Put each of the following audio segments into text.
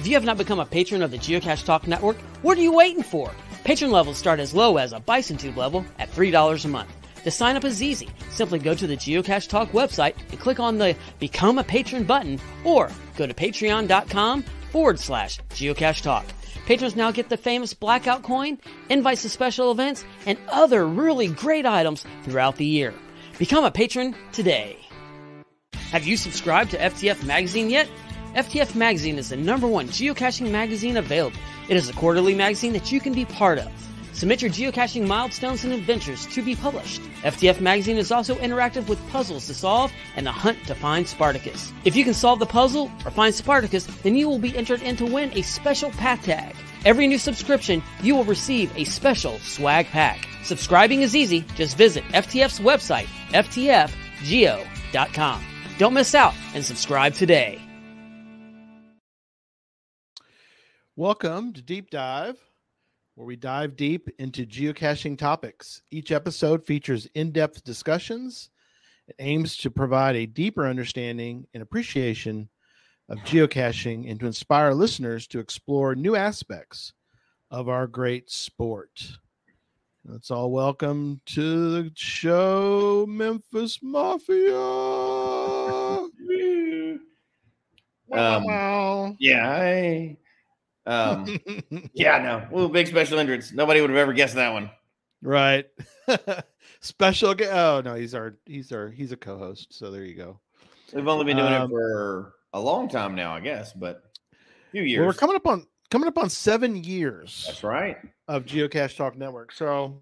you have not become a patron of the Geocache Talk Network, what are you waiting for? Patron levels start as low as a Bison Tube level at $3 a month. To sign up is easy. Simply go to the Geocache Talk website and click on the Become a Patron button, or go to patreon.com/Geocache Talk. Patrons now get the famous Blackout coin, invites to special events, and other really great items throughout the year. Become a patron today. Have you subscribed to FTF Magazine yet? FTF Magazine is the #1 geocaching magazine available. It is a quarterly magazine that you can be part of. Submit your geocaching milestones and adventures to be published. FTF Magazine is also interactive with puzzles to solve and a hunt to find Spartacus. If you can solve the puzzle or find Spartacus, then you will be entered in to win a special pack tag. Every new subscription, you will receive a special swag pack. Subscribing is easy. Just visit FTF's website, ftfgeo.com. Don't miss out and subscribe today. Welcome to Deep Dive, where we dive deep into geocaching topics. Each episode features in-depth discussions. It aims to provide a deeper understanding and appreciation of geocaching and to inspire listeners to explore new aspects of our great sport. Let's all welcome to the show, Memphis Mafia. Wow. Yeah, no. Ooh, big special entrance. Nobody would have ever guessed that one. Right. Special. Oh no, he's a co-host. So there you go. We've only been doing it for a long time now, I guess, but a few years. Well, we're coming up on 7 years. That's right. Of Geocache Talk Network. So,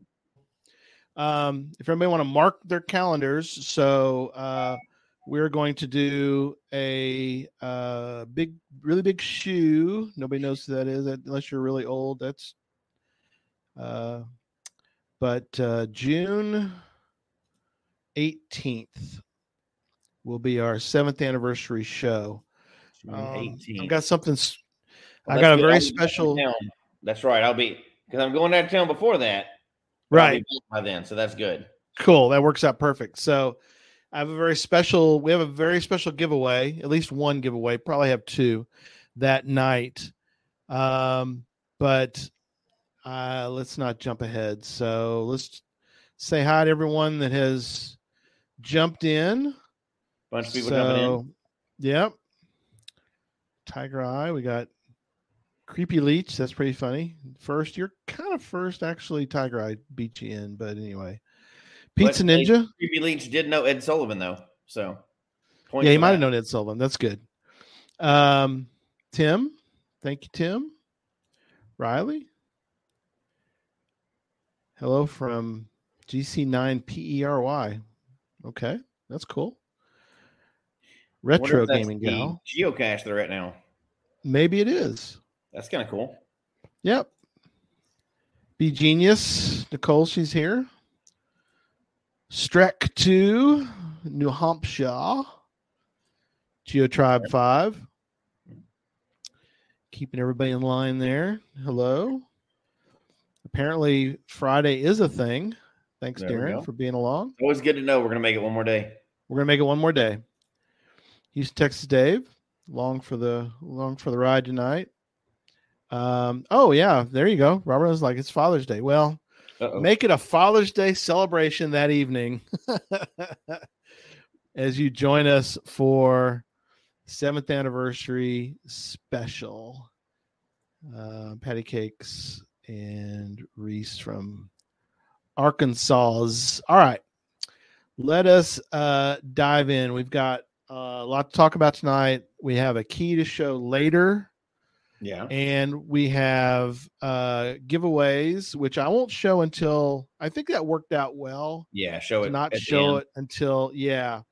if anybody want to mark their calendars, so we're going to do a really big shoe. Nobody knows who that is unless you're really old. That's but June 18th will be our 7th anniversary show. I've got something. Well, I got a very special. That's right. I'll be, because I'm going out of town before that. Right. I'll be back by then, so that's good. Cool. That works out perfect. So we have a very special giveaway, at least one giveaway, probably have two that night. But let's not jump ahead. So let's say hi to everyone that has jumped in. Bunch of people jumping in. Yep. Tiger Eye. We got Creepy Leech. That's pretty funny. First, you're kind of first, actually. Tiger Eye beat you in, but anyway. Pizza Ninja. Creepy Leech did know Ed Sullivan, though. So, yeah, he might have known Ed Sullivan. That's good. Tim. Thank you, Tim. Riley. Hello from GC9PERY. Okay, that's cool. Retro Gaming Gal. Geocache they're at now. Maybe it is. That's kind of cool. Yep. Be Genius. Nicole, she's here. Streck 2, New Hampshire. GeoTribe 5. Keeping everybody in line there. Hello. Apparently, Friday is a thing. Thanks, Darren, for being along. Always good to know. We're going to make it one more day. We're going to make it one more day. He's Texas Dave. Long for the ride tonight. Oh yeah, there you go. Robert was like, it's Father's Day. Well, make it a Father's Day celebration that evening as you join us for 7th anniversary special. Patty Cakes and Reese from Arkansas. All right, let us dive in. We've got a lot to talk about tonight. We have a key to show later. Yeah. And we have giveaways, which I won't show until I think that worked out well. Yeah, show it. Not show it until, yeah.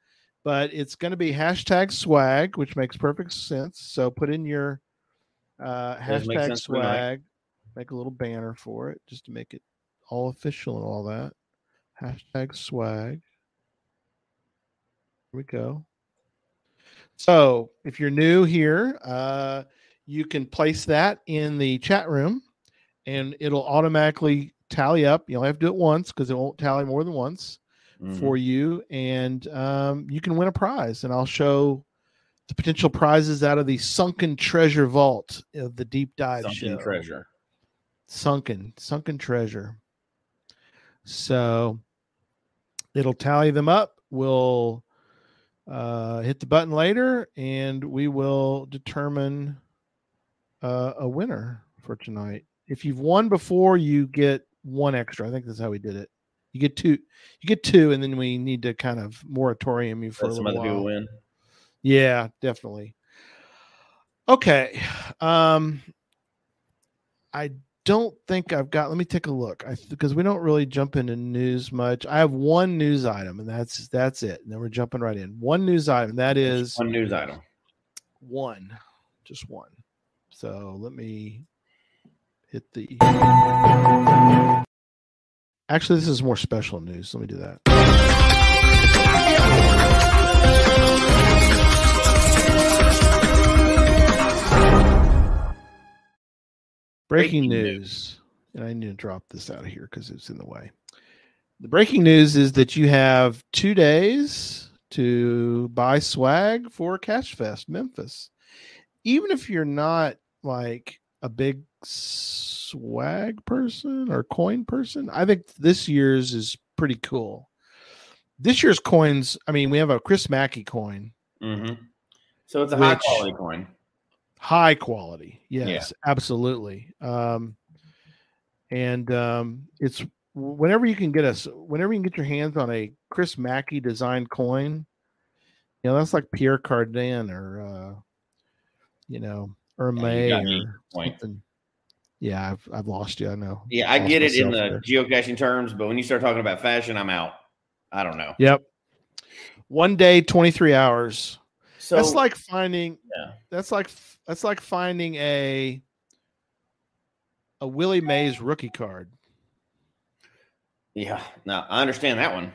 But it's going to be hashtag swag, which makes perfect sense. So put in your hashtag swag, make a little banner for it just to make it all official and all that. Hashtag swag. Here we go. So if you're new here, you can place that in the chat room and it'll automatically tally up. You only have to do it once because it won't tally more than once for you. And you can win a prize. And I'll show the potential prizes out of the Sunken Treasure Vault of the Deep Dive Sunken show. treasure. Sunken treasure. So it'll tally them up. We'll hit the button later, and we will determine a winner for tonight. If you've won before, you get one extra. I think that's how we did it. You get two, and then we need to kind of moratorium you for a little while. Win. Yeah, definitely. Okay. I don't think I've got, let me take a look, because we don't really jump into news much. I have one news item, and that's it. And then we're jumping right in. One news item. That is one news item. Just one. So let me hit the, actually, this is more special news. Let me do that. Breaking news. And I need to drop this out of here because it's in the way. The breaking news is that you have 2 days to buy swag for Cache Fest Memphis. Even if you're not like a big swag person or coin person, I think this year's is pretty cool. This year's coins, I mean, we have a Chris Mackey coin. Mm-hmm. So it's a high quality coin. High quality. Yes, absolutely. It's whenever you can get your hands on a Chris Mackey designed coin, you know, that's like Pierre Cardin or Hermé or something. Yeah, I've lost you. I know. Yeah, I get it in the geocaching terms, but when you start talking about fashion, I'm out. I don't know. Yep. 1 day, 23 hours. So that's like finding. Yeah. That's like finding a Willie Mays rookie card. Yeah, no, I understand that one.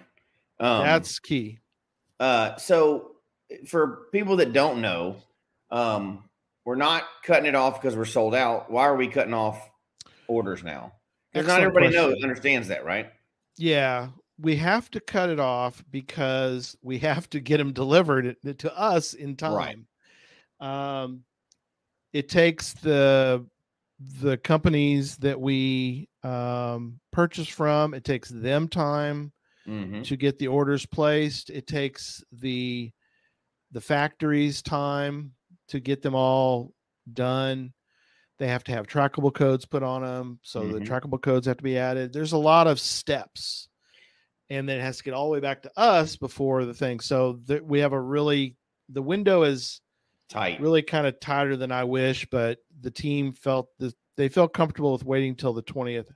That's key. So for people that don't know, we're not cutting it off because we're sold out. Why are we cutting off orders now? Because not everybody understands that, right? Yeah, we have to cut it off because we have to get them delivered to us in time. Right. It takes the companies that we purchase from, it takes them time to get the orders placed. It takes the factories time to get them all done. They have to have trackable codes put on them. So the trackable codes have to be added. There's a lot of steps, and then it has to get all the way back to us before the thing. So we have the window is tight, really kind of tighter than I wish, but the team felt comfortable with waiting till the 20th.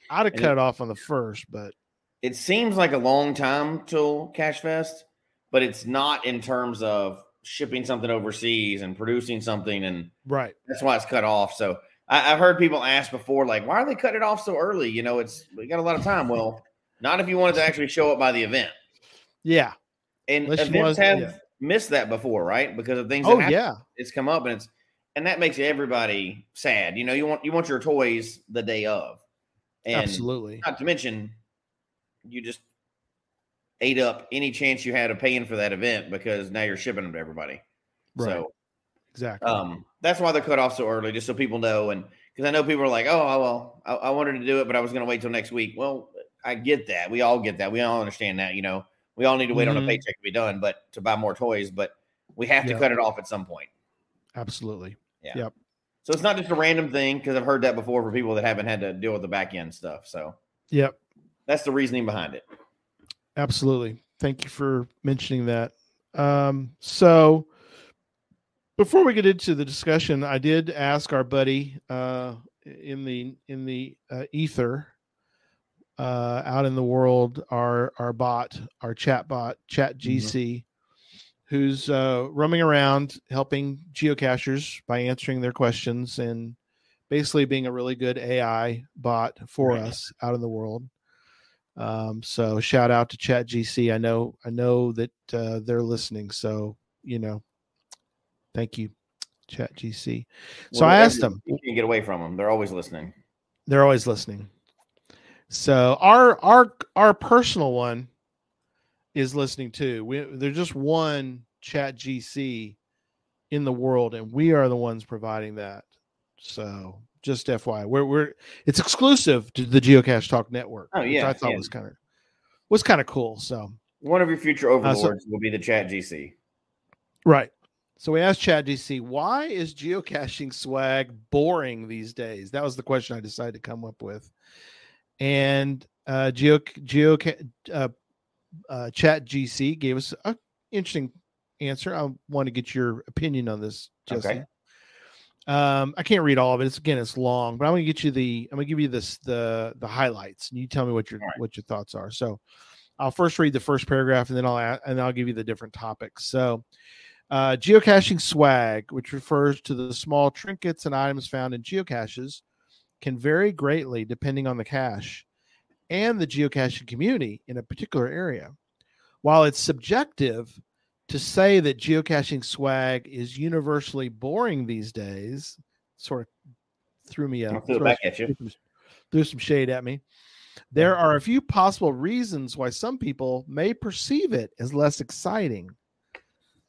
I'd have cut it off on the 1st, but it seems like a long time till Cache Fest, but it's not in terms of shipping something overseas and producing something, and right. That's why it's cut off. So I've heard people ask before, like, why are they cutting it off so early? You know, we got a lot of time. Well, not if you wanted to actually show up by the event. Yeah. And events have missed that before, right? Because of things that happen. It's come up, and that makes everybody sad. You know, you want your toys the day of. And absolutely. Not to mention, you just ate up any chance you had of paying for that event because now you're shipping them to everybody. Right. So exactly. That's why they're cut off so early, just so people know. And because I know people are like, oh, well, I wanted to do it, but I was going to wait till next week. Well, I get that. We all get that. We all understand that. You know, we all need to wait on a paycheck to be done, but to buy more toys, but we have to cut it off at some point. Absolutely. Yeah. Yep. So it's not just a random thing, because I've heard that before for people that haven't had to deal with the back end stuff. So that's the reasoning behind it. Absolutely. Thank you for mentioning that. So before we get into the discussion, I did ask our buddy in the ether out in the world, our bot, our chat bot, ChatGC, who's roaming around helping geocachers by answering their questions and basically being a really good AI bot for us out in the world. So shout out to ChatGC. I know that they're listening. So, thank you, ChatGC. So I asked them. You can't get away from them. They're always listening. They're always listening. So our personal one is listening too. There's just one ChatGC in the world, and we are the ones providing that. So just FYI, it's exclusive to the Geocache Talk Network, which I thought was kind of cool. So one of your future overlords will be the Chat GC. Right. So we asked ChatGC, why is geocaching swag boring these days? That was the question I decided to come up with. And ChatGC gave us an interesting answer. I want to get your opinion on this, Jesse. Okay. I can't read all of it. It's long, but I'm going to give you the highlights, and you tell me what your thoughts are. So I'll first read the first paragraph, and then I'll give you the different topics. So geocaching swag, which refers to the small trinkets and items found in geocaches, can vary greatly depending on the cache and the geocaching community in a particular area. While it's subjective to say that geocaching swag is universally boring these days, sort of threw some shade at me. There are a few possible reasons why some people may perceive it as less exciting.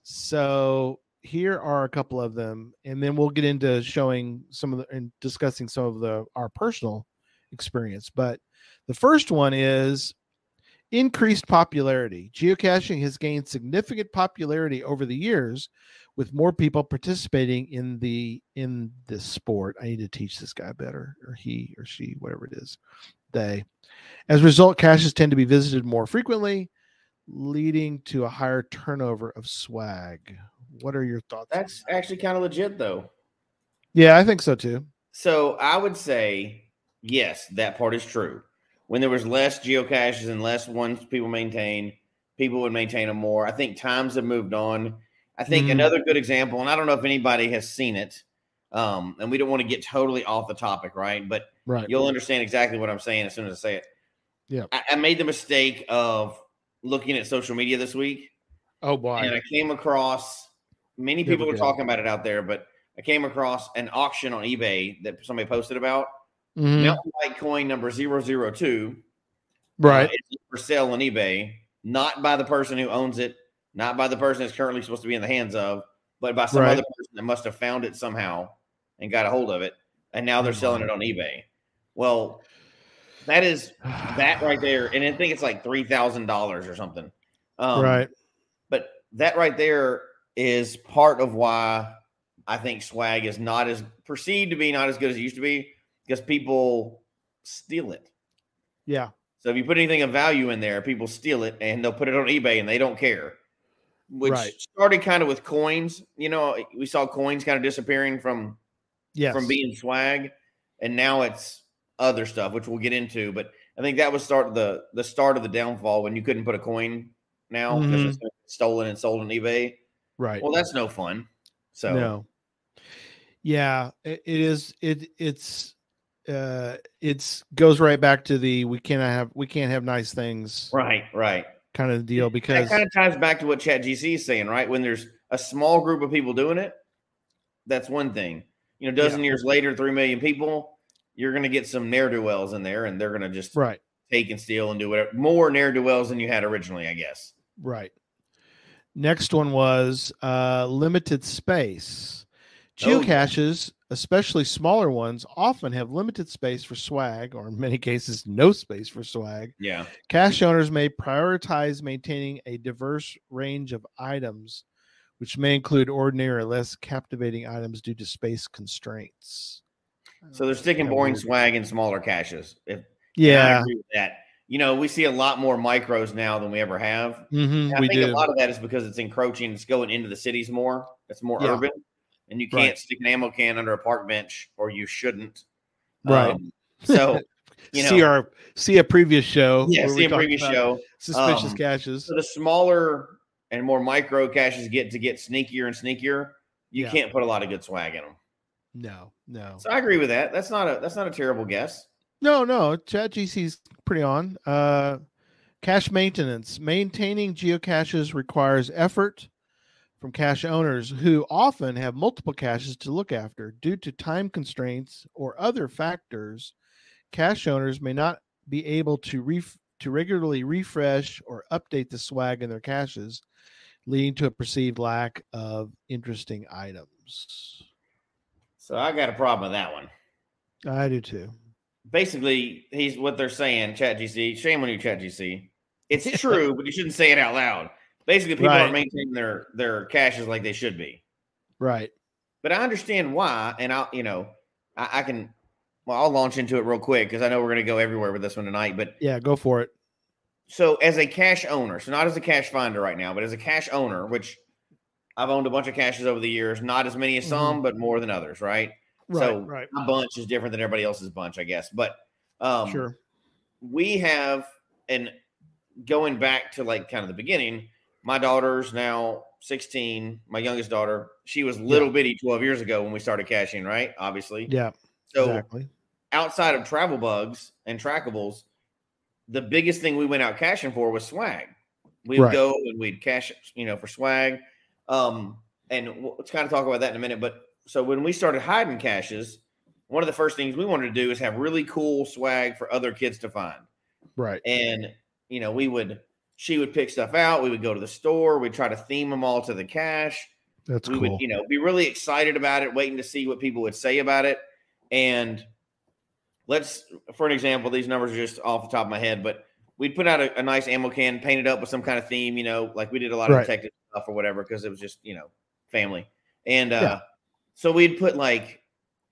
So here are a couple of them, and then we'll get into showing and discussing some of our personal experience. But the first one is increased popularity. Geocaching has gained significant popularity over the years, with more people participating in this sport. I need to teach this guy better, or he or she, whatever it is. They. As a result, caches tend to be visited more frequently, leading to a higher turnover of swag. What are your thoughts? That's actually kind of legit, though. Yeah, I think so too. So I would say, yes, that part is true. When there was less geocaches and less ones people maintain, people would maintain them more. I think times have moved on. I think another good example, and I don't know if anybody has seen it, and we don't want to get totally off the topic, right? But you'll understand exactly what I'm saying as soon as I say it. Yeah, I made the mistake of looking at social media this week. Oh boy! And I came across many people were talking about it out there, but I came across an auction on eBay that somebody posted about. Mountain Bike coin number 002. Right. It's for sale on eBay, not by the person who owns it, not by the person it's currently supposed to be in the hands of, but by some other person that must have found it somehow and got a hold of it. And now they're selling it on eBay. Well, that is that right there. And I think it's like $3,000 or something. Right. But that right there is part of why I think swag is not as perceived to be not as good as it used to be, because people steal it. Yeah. So if you put anything of value in there, people steal it and they'll put it on eBay and they don't care. Which started kind of with coins. You know, we saw coins kind of disappearing from being swag, and now it's other stuff, which we'll get into. But I think that was the start of the downfall, when you couldn't put a coin now because it's stolen and sold on eBay. Right. Well, that's no fun. So no. Yeah, it is. It's goes right back to the we can't have nice things. Right. Kind of deal, because that kind of ties back to what ChatGC is saying, right? When there's a small group of people doing it, that's one thing. You know, a dozen years later, 3 million people, you're going to get some ne'er-do-wells in there, and they're going to just take and steal and do whatever. More ne'er-do-wells than you had originally, I guess. Right. Next one was limited space. Geocaches, especially smaller ones, often have limited space for swag, or in many cases, no space for swag. Yeah. Cache owners may prioritize maintaining a diverse range of items, which may include ordinary or less captivating items due to space constraints. So they're sticking boring swag in smaller caches. I agree with that. You know, we see a lot more micros now than we ever have. I think a lot of that is because it's encroaching. It's going into the cities more. It's more urban. And you can't stick an ammo can under a park bench, or you shouldn't. Right. So, you know, see a previous show. Yeah, see a previous show. Suspicious caches. So the smaller and more micro caches get sneakier and sneakier. You can't put a lot of good swag in them. No. So I agree with that. That's not a terrible guess. No. ChatGC's pretty on. Cache maintenance. Maintaining geocaches requires effort from cache owners, who often have multiple caches to look after. Due to time constraints or other factors, cache owners may not be able to regularly refresh or update the swag in their caches, leading to a perceived lack of interesting items. So I got a problem with that one. I do too. Basically, he's what they're saying, ChatGPT. Shame on you, ChatGPT. It's true, but you shouldn't say it out loud. Basically, people aren't maintaining their caches like they should be. Right. But I understand why, and I can. Well, I'll launch into it real quick because I know we're going to go everywhere with this one tonight. But yeah, go for it. So, as a cache owner, so not as a cache finder right now, but as a cache owner, which I've owned a bunch of caches over the years, not as many as some, but more than others, right? So my bunch is different than everybody else's bunch, I guess. But sure, we have, and going back to like kind of the beginning, my daughter's now 16. My youngest daughter, she was little bitty 12 years ago when we started caching, right? Obviously. Yeah. So exactly. Outside of travel bugs and trackables, the biggest thing we went out caching for was swag. We would go and we'd cache, for swag. And let's kind of talk about that in a minute. But so when we started hiding caches, one of the first things we wanted to do is have really cool swag for other kids to find. Right. And, she would pick stuff out. We would go to the store. We'd try to theme them all to the cache. That's cool. We would, be really excited about it, waiting to see what people would say about it. And for an example, these numbers are just off the top of my head, but we'd put out a nice ammo can, painted up with some kind of theme, like we did a lot of detective stuff or whatever, because it was just, family. And so we'd put like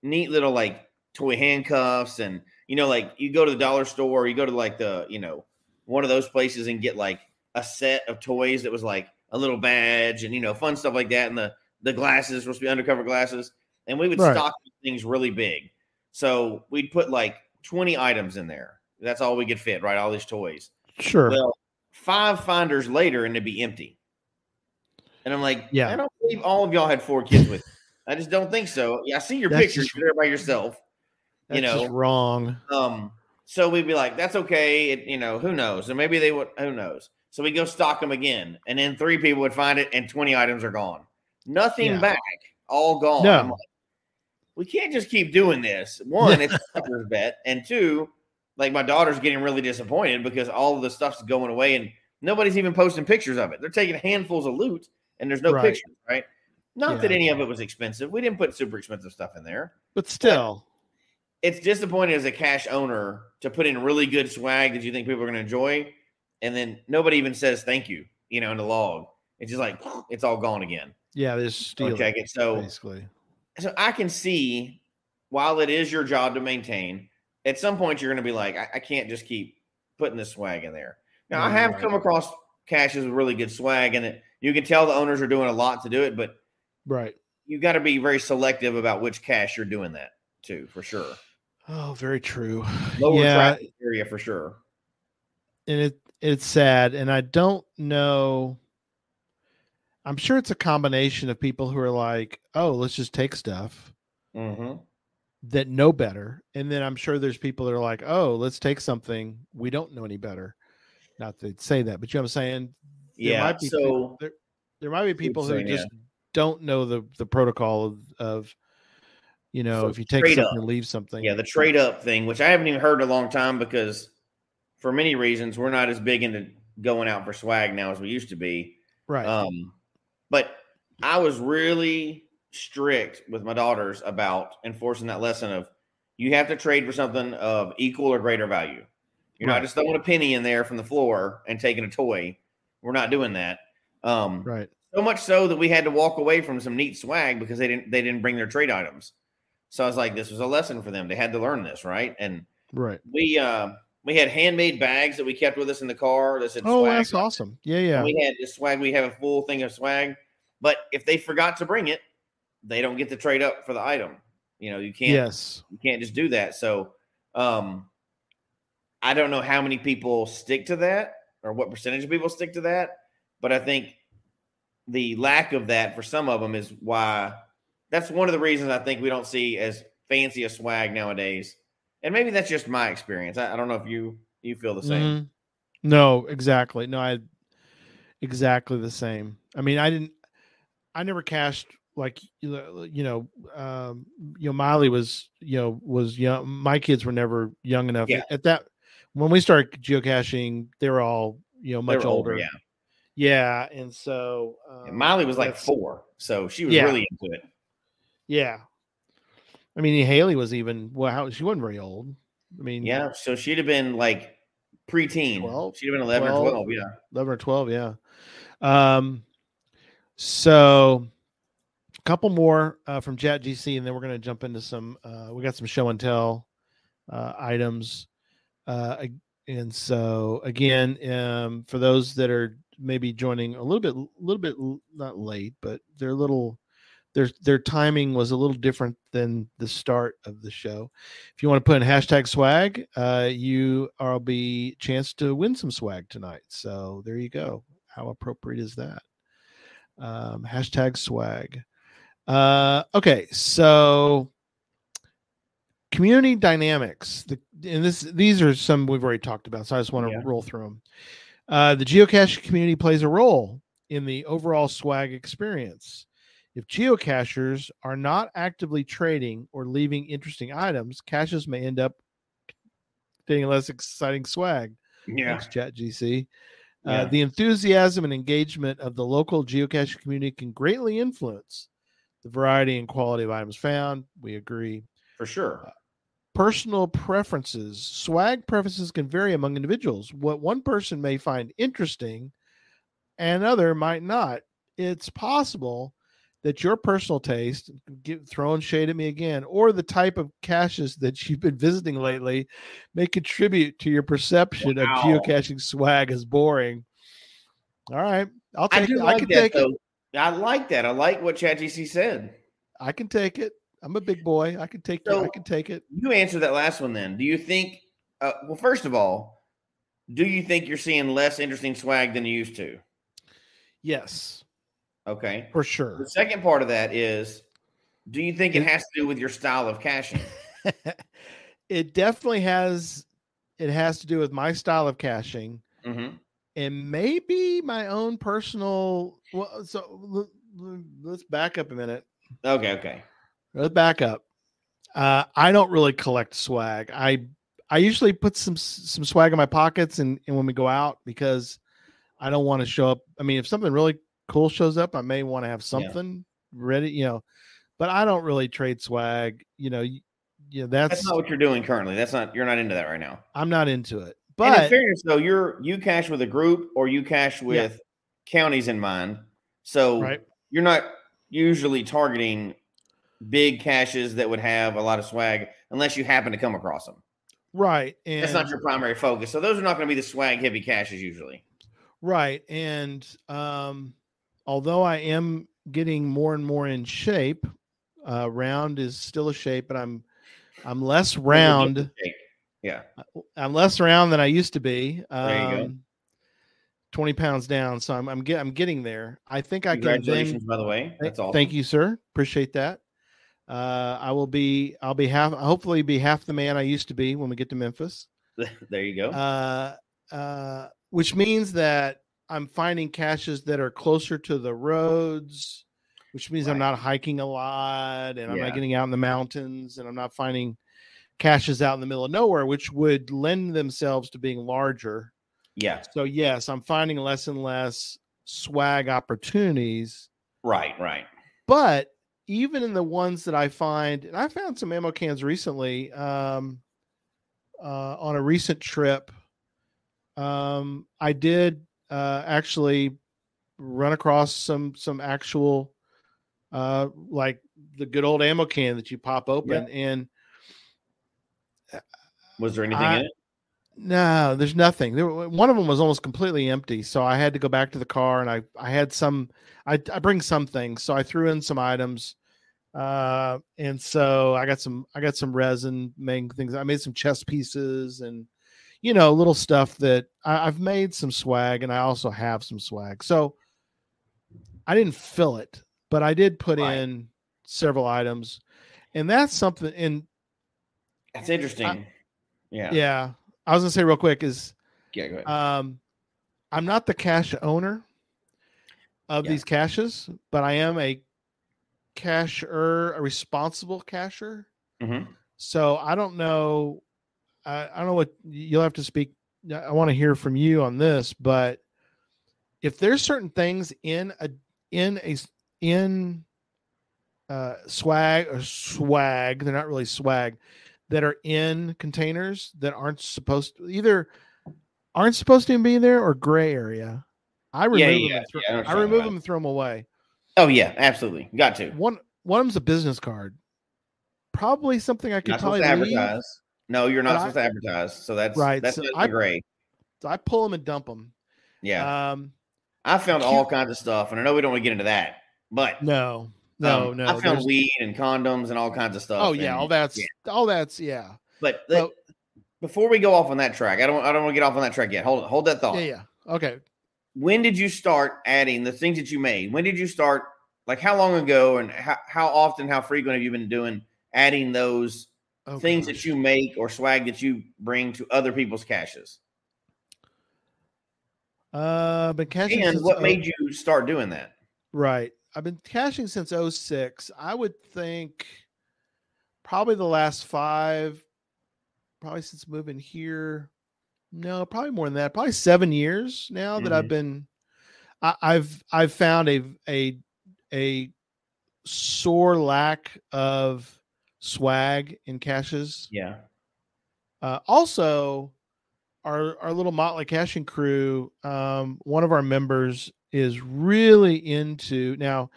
neat little like toy handcuffs and, like you go to the dollar store, or you go to like the, one of those places and get like a set of toys that was like a little badge and, fun stuff like that. And the glasses were supposed to be undercover glasses. And we would stock things really big. So we'd put like 20 items in there. That's all we could fit, right? All these toys. Sure. Well, 5 finders later and it'd be empty. And I'm like, I don't believe all of y'all had 4 kids with you. I just don't think so. Yeah, I see your pictures. You're there by yourself. That's just wrong. So we'd be like, that's okay. Who knows? And maybe they would, who knows? So we go stock them again. And then 3 people would find it and 20 items are gone. Nothing back. All gone. No. I'm like, we can't just keep doing this. 1, it's a sucker's bet. And 2, like my daughter's getting really disappointed because all of the stuff's going away and nobody's even posting pictures of it. They're taking handfuls of loot and there's no pictures, right? Not that any of it was expensive. We didn't put super expensive stuff in there. But still. It's disappointing as a cache owner to put in really good swag that you think people are going to enjoy. And then nobody even says thank you, in the log. It's just like, it's all gone again. Yeah, they just steal it. So basically. So I can see, while it is your job to maintain, at some point you're going to be like, I can't just keep putting this swag in there. Now, I have come across caches with really good swag, and you can tell the owners are doing a lot to do it, but you got to be very selective about which cache you're doing that to, for sure. Oh, very true. Lower traffic area for sure. And it's sad, and I don't know. I'm sure it's a combination of people who are like, oh, let's just take stuff that know better. And then I'm sure there's people that are like, oh, let's take something we don't know any better. Not that they'd say that, but you know what I'm saying? Yeah. There might be people who just don't know the protocol of if you take something and leave something. Yeah, the trade up thing, which I haven't even heard in a long time because for many reasons, we're not as big into going out for swag now as we used to be. Right. But I was really strict with my daughters about enforcing that lesson of you have to trade for something of equal or greater value. You're not just throwing a penny in there from the floor and taking a toy. We're not doing that. Right. So much so that we had to walk away from some neat swag because they didn't bring their trade items. So I was like, this was a lesson for them. They had to learn this, right? And we had handmade bags that we kept with us in the car that said swag. That's awesome. Yeah. And we had this swag. We have a full thing of swag. But if they forgot to bring it, they don't get to trade up for the item. You can't just do that. So I don't know how many people stick to that or what percentage of people stick to that. But I think the lack of that for some of them is why that's one of the reasons I think we don't see as fancy a swag nowadays. And maybe that's just my experience. I don't know if you feel the same. Mm-hmm. No, exactly. No, exactly the same. I mean, I never cached like, Miley was young. My kids were never young enough at that. When we started geocaching, they were all, much older. Yeah, and so Miley was like 4, so she was really into it. Yeah, I mean Haley was even she wasn't very old. I mean, yeah, so she'd have been like preteen. 12, She'd have been 11 or 12. Yeah, 11 or 12. Yeah. So a couple more from ChatGC, and then we're going to jump into some. We got some show and tell items. And so again, for those that are maybe joining a little bit not late, but they're a little their timing was a little different than the start of the show. If you want to put in hashtag swag, you will be chance to win some swag tonight. So there you go. How appropriate is that? Hashtag swag. Okay, so community dynamics. These are some we've already talked about, so I just want to roll through them. The geocache community plays a role in the overall swag experience. If geocachers are not actively trading or leaving interesting items, caches may end up getting less exciting swag. Yeah. Thanks, ChatGC. The enthusiasm and engagement of the local geocache community can greatly influence the variety and quality of items found. We agree. For sure. Personal preferences. Swag preferences can vary among individuals. What one person may find interesting, another might not. It's possible that your personal taste, throwing shade at me again, or the type of caches that you've been visiting lately may contribute to your perception of geocaching swag as boring. All right. I'll take it. I can take it. I like that. I like what ChatGC said. I can take it. I'm a big boy. I can take it. I can take it. You answer that last one then. Do you think, well, first of all, do you think you're seeing less interesting swag than you used to? Yes. Okay. For sure. The second part of that is, do you think it has to do with your style of caching? It definitely has. It has to do with my style of caching. Mm-hmm. And maybe my own personal. Well, so let's back up a minute. Okay. Let's back up. I don't really collect swag. I usually put some swag in my pockets and when we go out because I don't want to show up. I mean, if something really cool shows up, I may want to have something ready, but I don't really trade swag. That's not what you're doing currently. You're not into that right now. I'm not into it. But and in fairness, though, you cache with a group or you cache with counties in mind. So you're not usually targeting big caches that would have a lot of swag unless you happen to come across them. Right. And that's not your primary focus. So those are not going to be the swag heavy caches usually. Right. And although I am getting more and more in shape, round is still a shape, but I'm less round. Yeah. I'm less round than I used to be. There you go. 20 pounds down. So I'm getting there. I think I can. Congratulations, by the way. That's awesome. Thank you, sir. Appreciate that. I'll be hopefully be half the man I used to be when we get to Memphis. There you go. Which means that I'm finding caches that are closer to the roads, which means I'm not hiking a lot and I'm not getting out in the mountains and I'm not finding caches out in the middle of nowhere, which would lend themselves to being larger. Yeah. So yes, I'm finding less and less swag opportunities. Right. But even in the ones that I find, and I found some ammo cans recently on a recent trip. I did actually run across some actual like the good old ammo can that you pop open and was there anything in it? No, there's nothing. One of them was almost completely empty, so I had to go back to the car and I had some. I bring some things, so I threw in some items, and so I got some resin making things. I made some chest pieces and little stuff that I've made some swag, and I also have some swag. So I didn't fill it, but I did put in several items, and that's something. And that's interesting. Yeah. I was gonna say real quick is go ahead. I'm not the cache owner of these caches, but I am a cacher, a responsible cacher. Mm-hmm. So I don't know. I don't know what you'll have to speak. I want to hear from you on this, but if there's certain things in swag or swag, they're not really swag, that are in containers that aren't supposed to be there or gray area, I remove them and throw them away. Oh yeah, absolutely. Got to. One of them's a business card. Probably something I could not probably supposed to leave. advertise. No, you're not supposed to advertise. So that's right. That's so gray. So I pull them and dump them. Yeah. I found all kinds of stuff, and I know we don't want to get into that, but no. I found weed and condoms and all kinds of stuff. Oh yeah, all that's But before we go off on that track, I don't want to get off on that track yet. Hold that thought. Yeah. Okay. When did you start adding the things that you made? When did you start? Like how long ago, and how often, how frequent have you been doing adding those things that you make or swag that you bring to other people's caches? Been caching. And what made you start doing that? Right. I've been caching since 2006. I would think probably the last 5, probably since moving here. No, probably more than that. Probably 7 years now that I've been. I've found a sore lack of swag in caches. Yeah. Also, our little Motley caching crew, one of our members is really into, now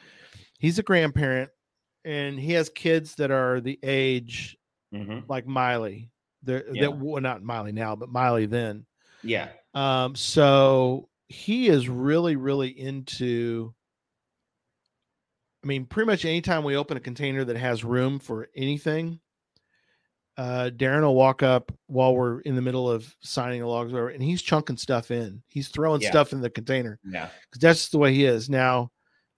he's a grandparent and he has kids that are the age like Miley. Well, not Miley now, but Miley then. Yeah. So he is really, really into, I mean, pretty much anytime we open a container that has room for anything, Darren will walk up while we're in the middle of signing the logs over, and he's chunking stuff in. He's throwing stuff in the container. Yeah. Because that's the way he is. Now,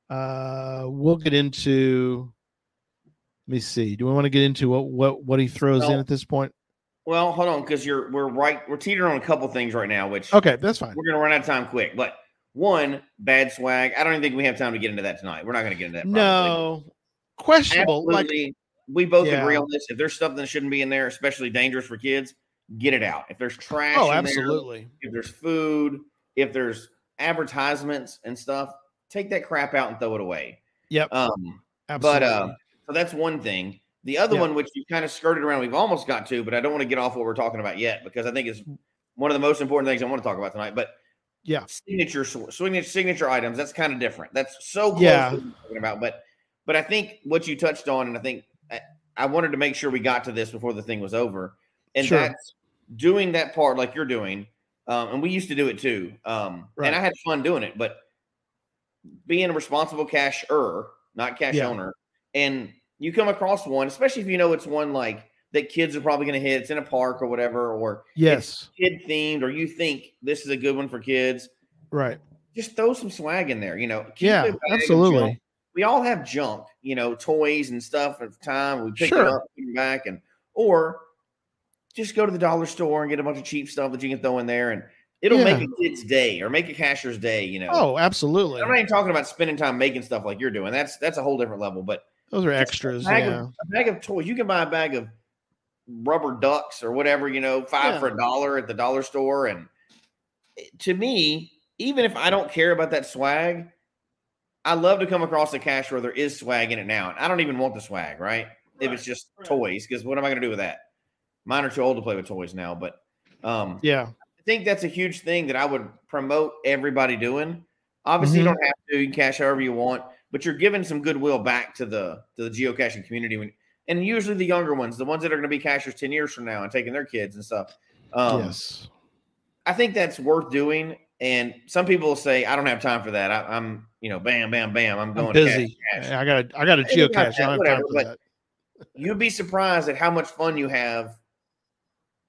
we'll get into, let me see. Do we want to get into what he throws in at this point? Well, hold on, because we're teetering on a couple things right now, which okay, that's fine. We're gonna run out of time quick. But one, bad swag. I don't even think we have time to get into that tonight. We're not gonna get into that. No. Questionable. Absolutely. Like, we both agree on this. If there's something that shouldn't be in there, especially dangerous for kids, get it out. If there's trash, absolutely. If there's food, if there's advertisements and stuff, take that crap out and throw it away. Yep. Absolutely. But so that's one thing. The other one, which you kind of skirted around, we've almost got to, but I don't want to get off what we're talking about yet because I think it's one of the most important things I want to talk about tonight. But signature items, that's kind of different. That's so close to what we're talking about. But I think what you touched on, and I think I wanted to make sure we got to this before the thing was over, and that's doing that part like you're doing. And we used to do it too. And I had fun doing it, but being a responsible cashier, not cash owner, and you come across one, especially if you know it's one like that kids are probably going to hit. It's in a park or whatever, or it's kid themed, or you think this is a good one for kids. Right. Just throw some swag in there, absolutely. We all have junk, toys and stuff at the time. We pick it up, put it back, or just go to the dollar store and get a bunch of cheap stuff that you can throw in there, and it'll make a kid's day or make a cashier's day. Oh, absolutely. I'm not even talking about spending time making stuff like you're doing. That's a whole different level. But those are extras. A bag of toys. You can buy a bag of rubber ducks or whatever, $5 for $1 at the dollar store. And to me, even if I don't care about that swag, I love to come across a cache where there is swag in it now. And I don't even want the swag, right? If it's just toys, because what am I going to do with that? Mine are too old to play with toys now. But I think that's a huge thing that I would promote everybody doing. Obviously, you don't have to. You can cache however you want. But you're giving some goodwill back to the geocaching community. And usually the younger ones, the ones that are going to be cachers 10 years from now and taking their kids and stuff. I think that's worth doing. And some people will say, I don't have time for that. I'm bam, bam, bam. I'm going busy. Cache. I got a geocache. I don't have time for that. You'd be surprised at how much fun you have,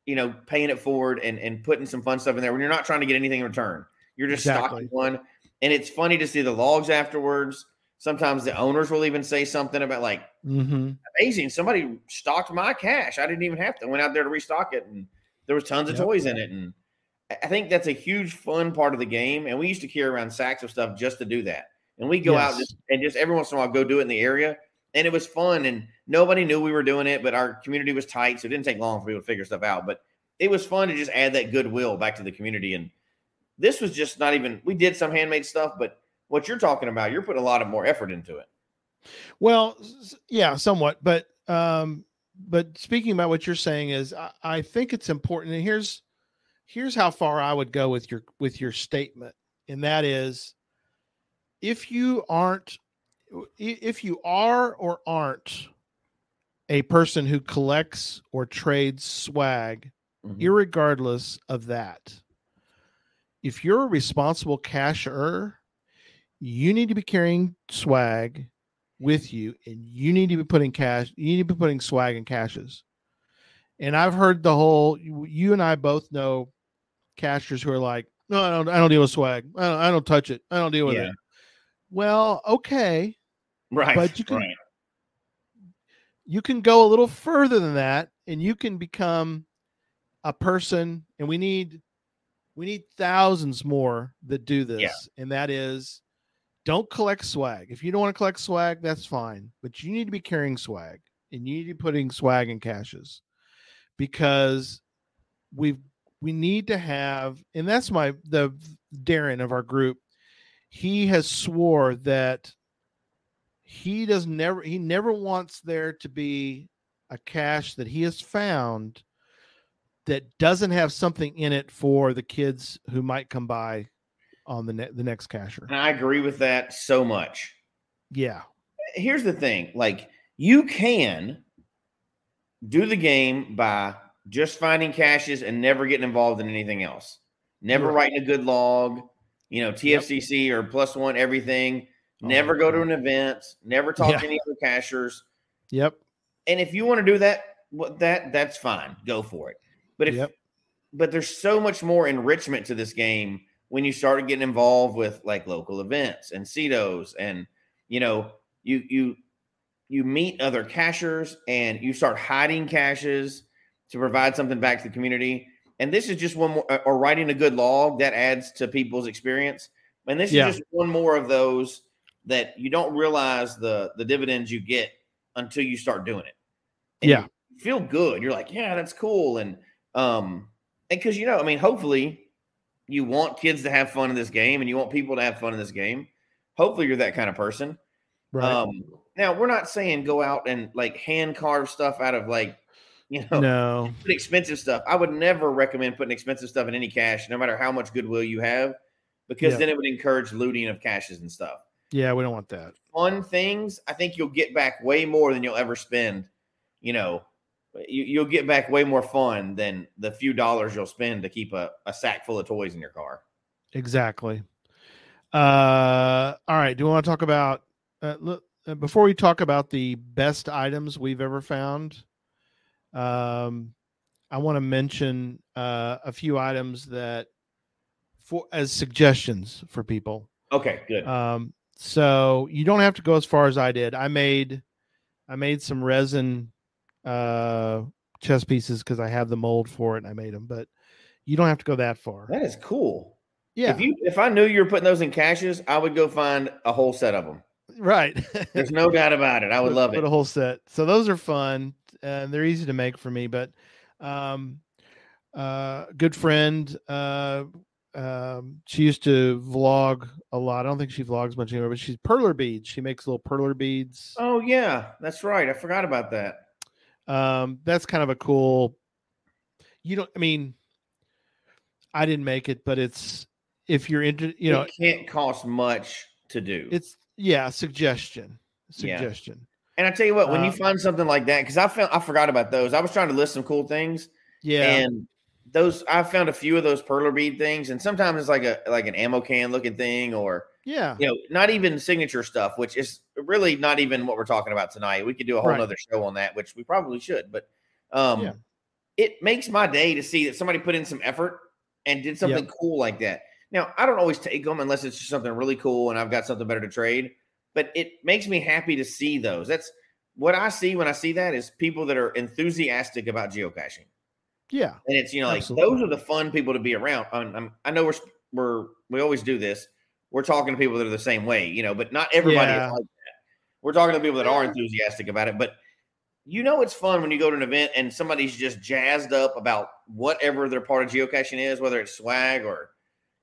paying it forward and putting some fun stuff in there when you're not trying to get anything in return. You're just stocking one. And it's funny to see the logs afterwards. Sometimes the owners will even say something about like, amazing, somebody stocked my cache. I didn't even have to. I went out there to restock it, and there was tons of toys in it. And I think that's a huge fun part of the game. And we used to carry around sacks of stuff just to do that. And we go out and just every once in a while go do it in the area. And it was fun. And nobody knew we were doing it, but our community was tight. So it didn't take long for people to figure stuff out. But it was fun to just add that goodwill back to the community. And This was just not even, we did some handmade stuff, but what you're talking about, you're putting a lot of more effort into it. Well, yeah, somewhat, but speaking about what you're saying is I think it's important. And here's how far I would go with your statement. And that is, if you are or aren't a person who collects or trades swag, irregardless of that, if you're a responsible cacher, you need to be carrying swag with you, and you need to be putting swag in caches. And I've heard you and I both know cachers who are like, no, I don't deal with swag. I don't touch it. I don't deal with it. Well, okay. Right. But you can go a little further than that, and you can become a person, and we need thousands more that do this. Yeah. And that is, don't collect swag. If you don't want to collect swag, that's fine. But you need to be carrying swag, and you need to be putting swag in caches, because we need to have, and that's the Darren of our group. He has swore that he never wants there to be a cache that he has found that doesn't have something in it for the kids who might come by on the next cacher. And I agree with that so much. Yeah. Here's the thing. Like, you can do the game by just finding caches and never getting involved in anything else. Never writing a good log, TFCC or +1 everything. Never go to an event. Never talk to any other cachers. Yep. And if you want to do that's fine. Go for it. But there's so much more enrichment to this game when you start getting involved with like local events and CETOs, and you meet other cachers and you start hiding caches to provide something back to the community. And this is just one more, or writing a good log that adds to people's experience. And this is just one more of those that you don't realize the dividends you get until you start doing it. And you feel good. You're like, yeah, that's cool. And because, hopefully you want kids to have fun in this game, and you want people to have fun in this game. Hopefully you're that kind of person. Right. Now, we're not saying go out and like hand carve stuff out of like, no, expensive stuff. I would never recommend putting expensive stuff in any cache, no matter how much goodwill you have, because then it would encourage looting of caches and stuff. Yeah, we don't want that. Fun things, I think you'll get back way more than you'll ever spend. You'll get back way more fun than the few dollars you'll spend to keep a sack full of toys in your car. Exactly. All right. Do you want to talk about, before we talk about the best items we've ever found, I want to mention a few items that as suggestions for people. Okay, good. So you don't have to go as far as I did. I made some resin chess pieces because I have the mold for it and I made them, but you don't have to go that far. That is cool. Yeah. If I knew you were putting those in caches, I would go find a whole set of them. Right. There's no doubt about it. I would love it. Put a whole set. So those are fun and they're easy to make for me, but good friend, she used to vlog a lot. I don't think she vlogs much anymore, but she's perler beads. She makes little perler beads. Oh yeah, that's right. I forgot about that. That's kind of a cool, I didn't make it, but if you're into, it can't cost much to do. It's suggestion. Yeah. And I tell you what, when you find something like that, because I forgot about those. I was trying to list some cool things. Yeah. And I found a few of those perler bead things, and sometimes it's like an ammo can looking thing, or not even signature stuff, which is really not even what we're talking about tonight. We could do a whole other show on that, which we probably should. But it makes my day to see that somebody put in some effort and did something cool like that. Now, I don't always take them unless it's just something really cool and I've got something better to trade. But it makes me happy to see those. That's what I see when I see that, is people that are enthusiastic about geocaching. Yeah. And it's, like, those are the fun people to be around. I know we always do this. We're talking to people that are the same way, but not everybody is like that. We're talking to people that are enthusiastic about it. But it's fun when you go to an event and somebody's just jazzed up about whatever their part of geocaching is, whether it's swag or,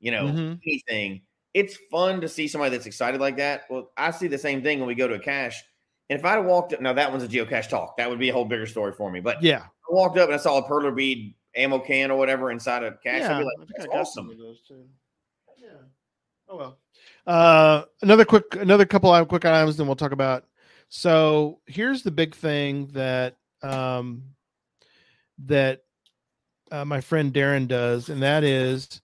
anything. It's fun to see somebody that's excited like that. Well, I see the same thing when we go to a cache. And if I'd have walked up, now that one's a geocache talk. That would be a whole bigger story for me. But yeah, I walked up and I saw a perler bead ammo can or whatever inside a cache. Yeah, I'd be like, I think that's I got awesome. some of those too. Yeah. Oh well. Another couple of quick items, then we'll talk about. So here's the big thing that my friend Darren does, and that is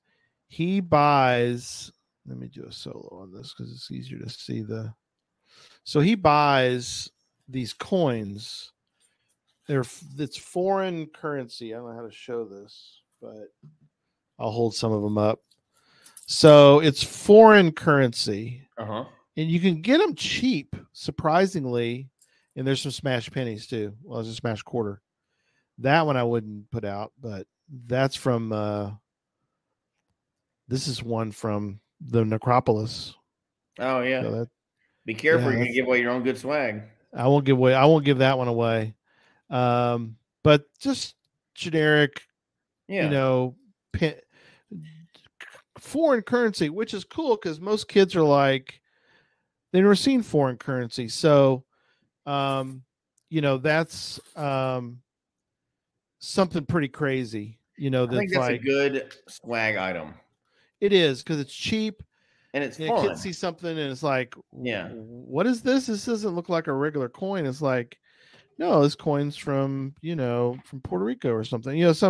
he buys. Let me do a solo on this because it's easier to see the. So he buys these coins. It's foreign currency. I don't know how to show this, but I'll hold some of them up. So it's foreign currency, and you can get them cheap, surprisingly. And there's some smash pennies too. Well, there's a smash quarter. That one I wouldn't put out, but that's from. This is one from the Necropolis. Oh yeah. So be careful, you're gonna give away your own good swag. I won't give that one away. But just generic, foreign currency, which is cool because most kids are like, they've never seen foreign currency. So, that's something pretty crazy. I think that's a good swag item. It is because it's cheap. And it's fun. Kids see something and it's like, what is this? This doesn't look like a regular coin. It's like, no, this coin's from from Puerto Rico or something. This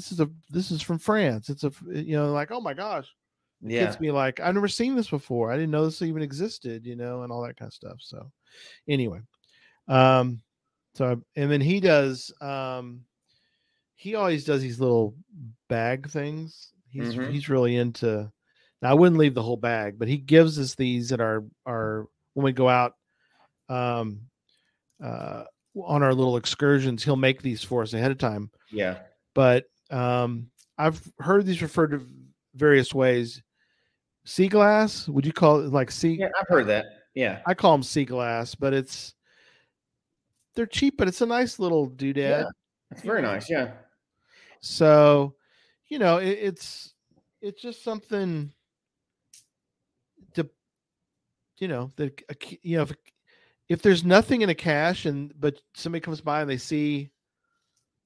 is from France. It's like, oh my gosh. Kids be like, I've never seen this before. I didn't know this even existed, and all that kind of stuff. So anyway, and then he does he always does these little bag things. He's really into. Now, I wouldn't leave the whole bag, but he gives us these at our when we go out on our little excursions. He'll make these for us ahead of time. Yeah. But I've heard these referred to various ways. Sea glass? Would you call it like sea? Yeah, I've heard that. Yeah. I call them sea glass, but they're cheap, but it's a nice little doodad. Yeah, it's very nice. Yeah. So, it's just something to, if there's nothing in a cache but somebody comes by and they see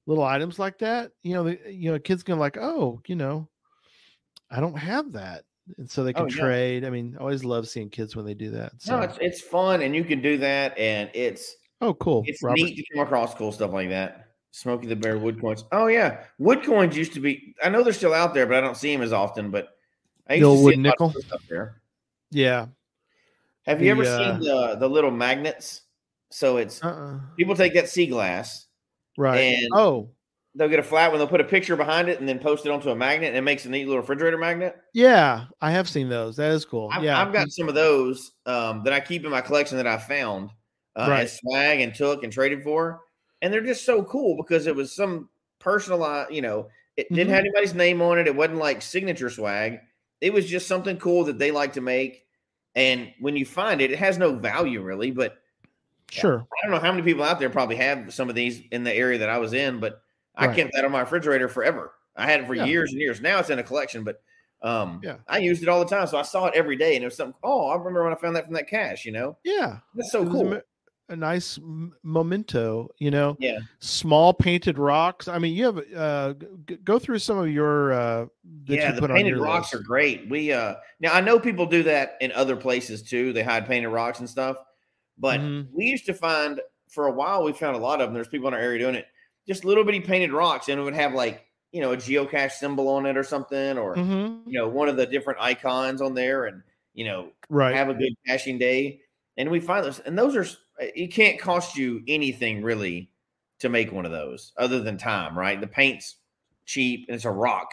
little items like that, a kid's gonna like, oh, I don't have that. And so they can trade. I mean, I always love seeing kids when they do that. So. No, it's fun, and you can do that, and it's cool. It's neat to come across cool stuff like that. Smokey the Bear wood coins. Oh yeah, wood coins used to be. I know they're still out there, but I don't see them as often. But I used to see wood a nickel lot of stuff there. Yeah. Have you ever seen the little magnets? So it's people take that sea glass, right? And they'll get a flat one. They'll put a picture behind it and then post it onto a magnet, and it makes a neat little refrigerator magnet. Yeah, I have seen those. That is cool. I've got some of those that I keep in my collection that I found as swag and took and traded for. And they're just so cool because it was some personalized, it didn't have anybody's name on it. It wasn't like signature swag. It was just something cool that they like to make. And when you find it, it has no value really, but sure. I don't know how many people out there probably have some of these in the area that I was in, but I kept that on my refrigerator forever. I had it for years and years. Now it's in a collection, but I used it all the time. So I saw it every day and it was something, I remember when I found that from that cache, Yeah. That's so cool. A nice memento, small painted rocks. I mean, you have go through some of your the painted rocks are great. We now I know people do that in other places too. They hide painted rocks and stuff, but we used to find for a while. We found a lot of them. There's people in our area doing it. Just little bitty painted rocks, and it would have like a geocache symbol on it or something, or one of the different icons on there, and have a good caching day. And we find those, and those are. It can't cost you anything really to make one of those other than time, right? The paint's cheap and it's a rock.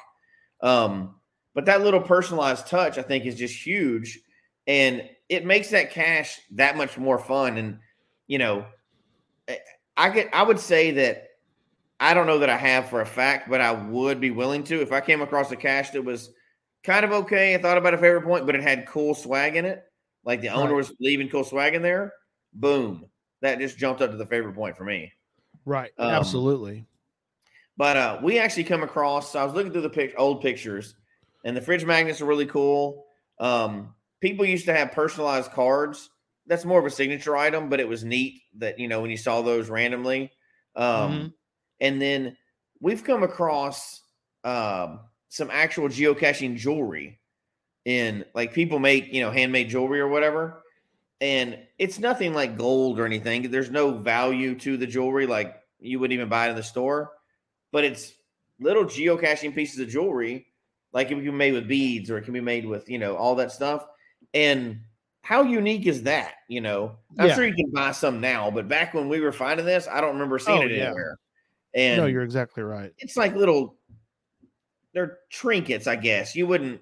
But that little personalized touch, I think, is just huge. And it makes that cache that much more fun. And, I would say that I don't know that I have for a fact, but I would be willing to. If I came across a cache that was kind of okay, I thought about a favorite point, but it had cool swag in it, like the owner was leaving cool swag in there, boom, that just jumped up to the favorite point for me. Right. Absolutely. But we actually come across, so I was looking through the old pictures, And the fridge magnets are really cool. People used to have personalized cards. That's more of a signature item, but it was neat that, when you saw those randomly. And then we've come across some actual geocaching jewelry in, like, people make, handmade jewelry or whatever. And it's nothing like gold or anything. There's no value to the jewelry. Like, you wouldn't even buy it in the store, but it's little geocaching pieces of jewelry. Like, it can be made with beads, or it can be made with, all that stuff. And how unique is that? I'm sure you can buy some now, but back when we were finding this, I don't remember seeing it anywhere. And no, you're exactly right. It's like they're trinkets, I guess. You wouldn't,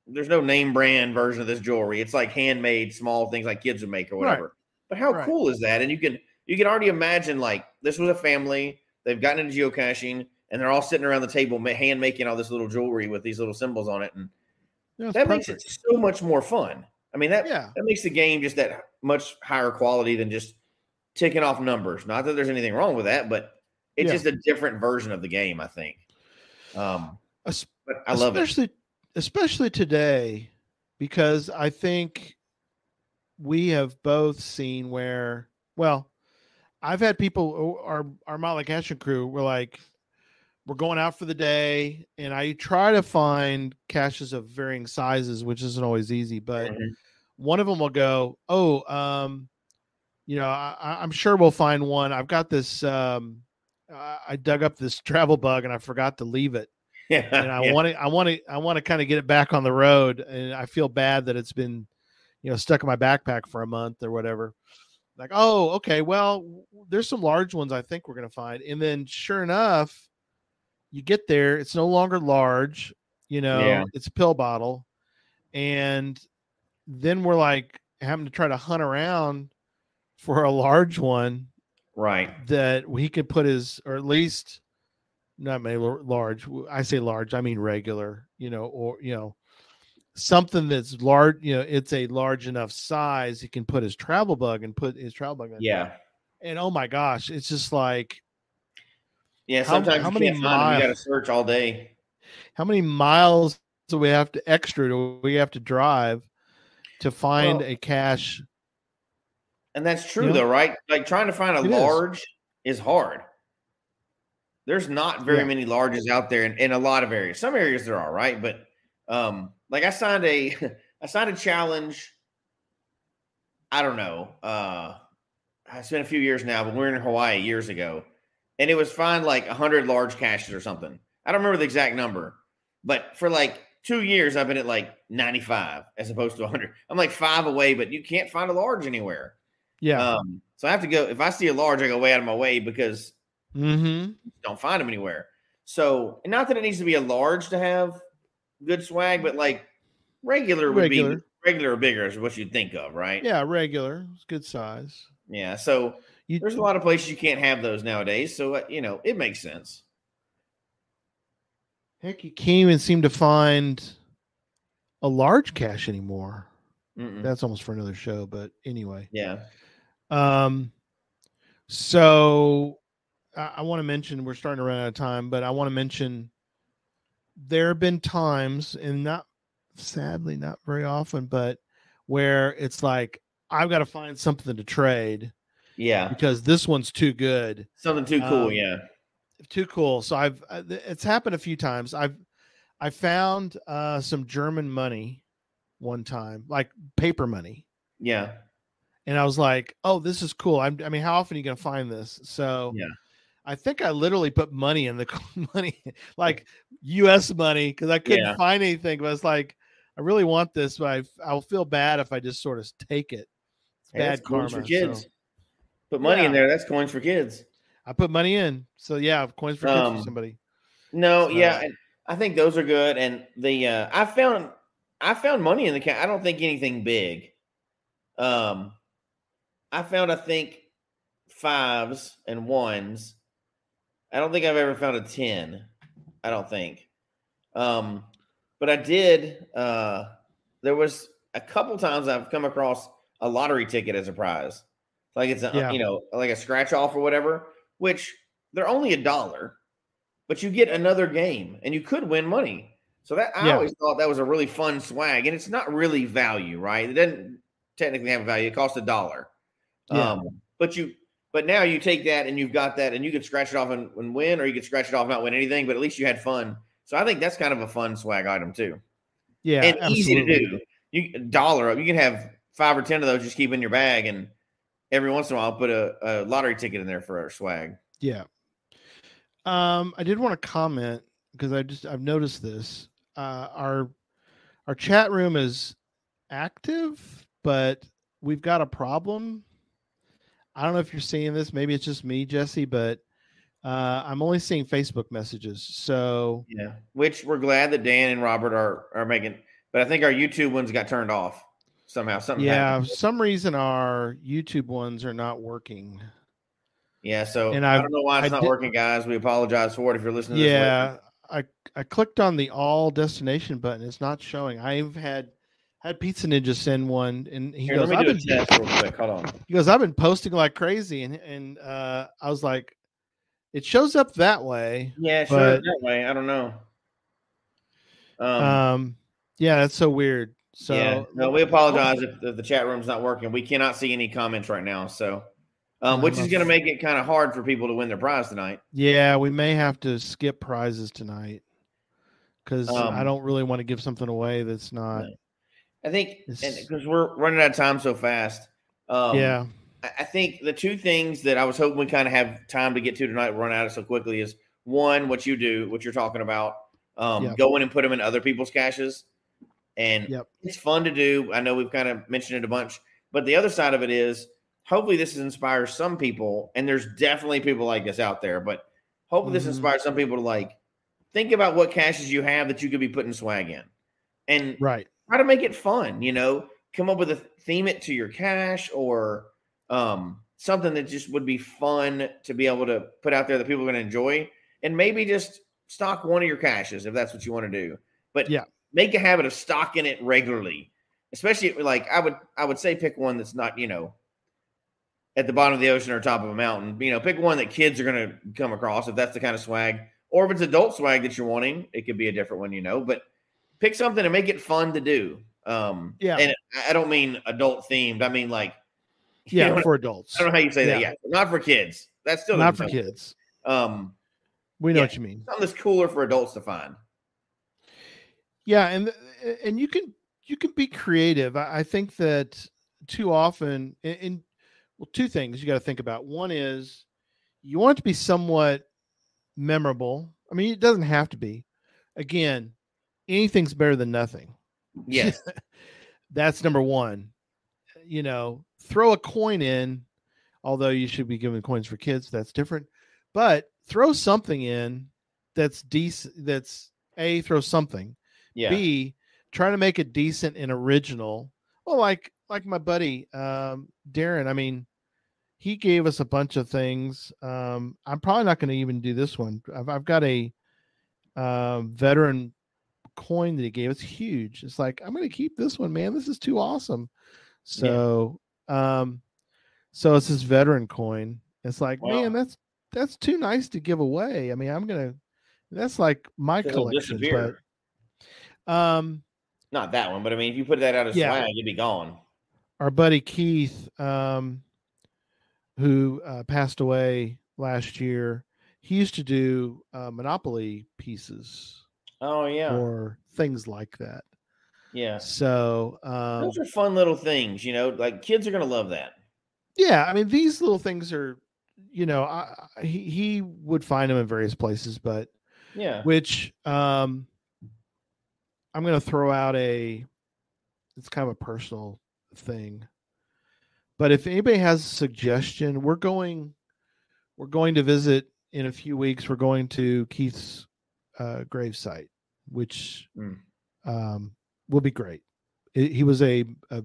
there's no name brand version of this jewelry. It's like handmade small things like kids would make or whatever. Right. But how cool is that? And you can already imagine, like, this was a family. They've gotten into geocaching, and they're all sitting around the table hand making all this little jewelry with these little symbols on it. And that makes it so much more fun. I mean, that makes the game just that much higher quality than just ticking off numbers. Not that there's anything wrong with that, but it's just a different version of the game, I think. But I love it. Especially today, because I think we have both seen where, well, I've had people, our Motley Caching crew, we're going out for the day, and I try to find caches of varying sizes, which isn't always easy, but one of them will go, I'm sure we'll find one. I've got this, I dug up this travel bug and I forgot to leave it. Yeah, and I want to kind of get it back on the road, and I feel bad that it's been, stuck in my backpack for a month or whatever. Like, oh, okay, well, there's some large ones I think we're going to find. And then sure enough, you get there, it's no longer large, it's a pill bottle. And then we're like having to try to hunt around for a large one. Right. That he could put or at least not maybe large. I say large, I mean regular, or, something that's large, it's a large enough size. He can put his travel bug in. Yeah. And oh my gosh, it's just like, sometimes how many miles? You got to search all day. How many miles do we have to drive to find a cache? And that's true though, right? Like, trying to find a large is hard. There's not very many larges out there in a lot of areas. Some areas there are, right? But like, I signed a challenge. I don't know. It's been a few years now, but we were in Hawaii years ago, and it was find like 100 large caches or something. I don't remember the exact number, but for like 2 years, I've been at like 95 as opposed to 100. I'm like 5 away, but you can't find a large anywhere. Yeah. So I have to go. If I see a large, I go way out of my way because don't find them anywhere. So, not that it needs to be a large to have good swag, but like regular would be regular or bigger is what you'd think of, right? Yeah, regular. It's good size. Yeah. So there's a lot of places you can't have those nowadays. So, it makes sense. Heck, you can't even seem to find a large cache anymore. That's almost for another show, but anyway. Yeah. So I want to mention, we're starting to run out of time, but I want to mention there have been times, and sadly not very often, but where it's like, I've got to find something to trade. Yeah. Because this one's too good. Something too cool. Yeah. Too cool. So it's happened a few times. I found some German money one time, like paper money. Yeah. And I was like, oh, this is cool. I mean, how often are you going to find this? So yeah. I think I literally put money in the money, like US money, because I couldn't find anything. But it's like, I really want this, but I'll feel bad if I just sort of take it. It's bad karma. For kids. So. Put money in there. That's coins for kids. I put money in. So coins for kids for somebody. No, I think those are good. And the I found money in the cat. I don't think anything big. I found, I think, 5s and 1s. I don't think I've ever found a 10. I don't think. But I did. There was a couple times I've come across a lottery ticket as a prize. Like it's like a scratch off or whatever, which they're only $1, but you get another game and you could win money. So that I always thought that was a really fun swag, and it's not really value, right? It doesn't technically have a value. It costs $1. Yeah. But now you take that and you've got that, and you could scratch it off and win, or you could scratch it off and not win anything. But at least you had fun. So I think that's kind of a fun swag item too. Yeah, and absolutely. easy to do. You can have 5 or 10 of those just keep in your bag, and every once in a while put a lottery ticket in there for our swag. Yeah. I did want to comment because I've noticed this. Our chat room is active, but we've got a problem. I don't know if you're seeing this. Maybe it's just me, Jesse, but I'm only seeing Facebook messages. So yeah, which we're glad that Dan and Robert are making, but I think our YouTube ones got turned off somehow. Something happened. For some reason our YouTube ones are not working. Yeah, so and I don't know why it's not working, guys. We apologize for it if you're listening to this later. I clicked on the all destination button. It's not showing. I've had Pizza Ninja send one, and he goes, let me do a test real quick. Hold on. He goes, I've been posting like crazy, and I was like, it shows up that way. Yeah, it shows up that way. I don't know. Yeah, that's so weird. So yeah, no, we apologize if the chat room's not working. We cannot see any comments right now, so which is going to make it kind of hard for people to win their prize tonight. Yeah, we may have to skip prizes tonight because I don't really want to give something away that's not. No. I think because we're running out of time so fast. I think the two things that I was hoping we kind of have time to get to tonight, run out of so quickly, is one, what you're talking about, go in and put them in other people's caches. And it's fun to do. I know we've kind of mentioned it a bunch, but the other side of it is hopefully this inspires some people, and there's definitely people like this out there, but hopefully this inspires some people to like think about what caches you have that you could be putting swag in, and try to make it fun. Come up with theme it to your cache, or something that just would be fun to be able to put out there that people are going to enjoy, and maybe just stock one of your caches if that's what you want to do. But make a habit of stocking it regularly, especially like I would say pick one that's not, at the bottom of the ocean or top of a mountain. Pick one that kids are going to come across if that's the kind of swag, or if it's adult swag that you're wanting, it could be a different one, but pick something and make it fun to do. And I don't mean adult themed. I mean like, for adults. I don't know how you say that. Yeah. Not for kids. That's still not for kids. We know what you mean. Something that's cooler for adults to find. Yeah. And you can be creative. I think that too often two things you got to think about. One is you want it to be somewhat memorable. I mean, it doesn't have to be. Again, anything's better than nothing. Yes. That's number one. Throw a coin in, although you should be giving coins for kids. That's different. But throw something in that's decent. That's A, throw something. Yeah. B, try to make it decent and original. Well, like my buddy Darren. I mean, he gave us a bunch of things. I'm probably not going to even do this one. I've got a veteran coin that he gave. It's huge. It's like, I'm going to keep this one, man. This is too awesome. So, so it's this veteran coin. It's like, man, that's too nice to give away. I mean, that's like my collection, but not that one, but I mean, if you put that out as swag, you'd be gone. Our buddy Keith, who passed away last year, he used to do Monopoly pieces. Oh yeah, or things like that. Yeah. So those are fun little things, like kids are gonna love that. Yeah, I mean, these little things are, he would find them in various places, but which I'm going to throw out it's kind of a personal thing. But if anybody has a suggestion, we're going to visit in a few weeks. We're going to Keith's gravesite, which will be great. He was one of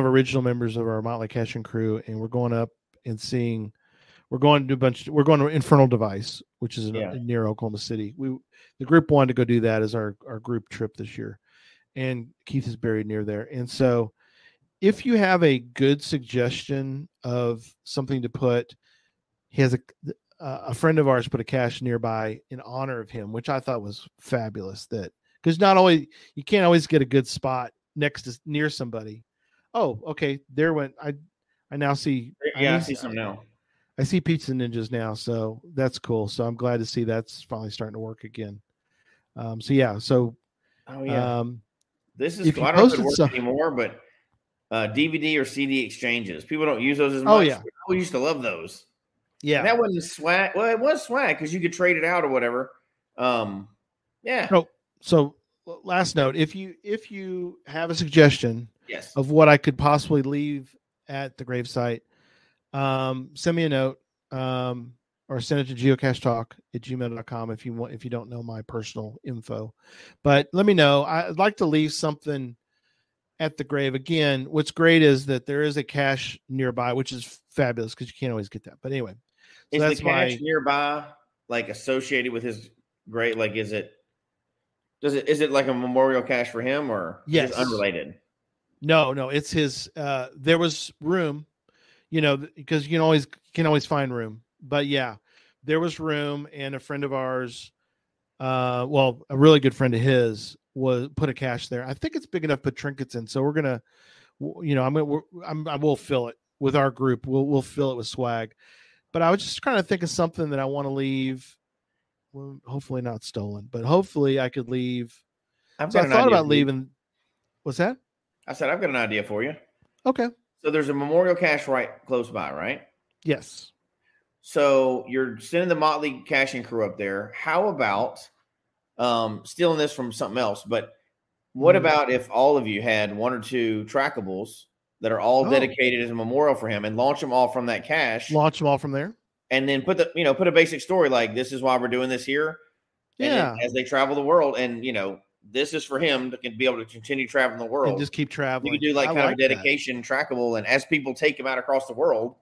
the original members of our Motley Caching crew, and we're going up and seeing. We're going to Infernal Device, which is near Oklahoma City. The group wanted to go do that as our group trip this year, and Keith is buried near there. And so, if you have a good suggestion of something to put, he has a friend of ours put a cache nearby in honor of him, which I thought was fabulous. That because not always you can't always get a good spot near somebody. Oh, okay. There went I now see. Yeah, I see some now. I see Pizza Ninjas now, so that's cool. So I'm glad to see that's finally starting to work again. So yeah, so oh yeah, this is if cool. you I don't know if it posted works anymore, but DVD or CD exchanges. People don't use those as Oh, much. yeah. We used to love those. Yeah. And that wasn't swag. Well, it was swag because you could trade it out or whatever. Yeah. Oh, so last note: if you have a suggestion Yes. of what I could possibly leave at the gravesite, send me a note or send it to geocachetalk@gmail.com if you don't know my personal info. But let me know. I'd like to leave something at the grave. Again, what's great is that there is a cache nearby, which is fabulous because you can't always get that. But anyway, so is that's the cache nearby, like associated with his grave? Like, is it like a memorial cache for him, or yes, just unrelated? No, it's his. There was room, because you can always find room. But yeah, there was room, and a friend of ours, a really good friend of his, put a cache there. I think it's big enough to put trinkets in. So we're gonna, I will fill it with our group. We'll fill it with swag. But I was just trying to think of something that I want to leave. Well, hopefully not stolen, but hopefully I could leave. I thought about leaving. What's that? I said I've got an idea for you. Okay. So there's a memorial cache right close by, right? Yes. So you're sending the Motley caching crew up there. How about stealing this from something else? But what about if all of you had one or two trackables that are all dedicated as a memorial for him, and launch them all from that cache? Launch them all from there, and then put a basic story like, this is why we're doing this here. And then as they travel the world, and this is for him to be able to continue traveling the world and just keep traveling. You could do like kind of a dedication trackable, and as people take him out across the world,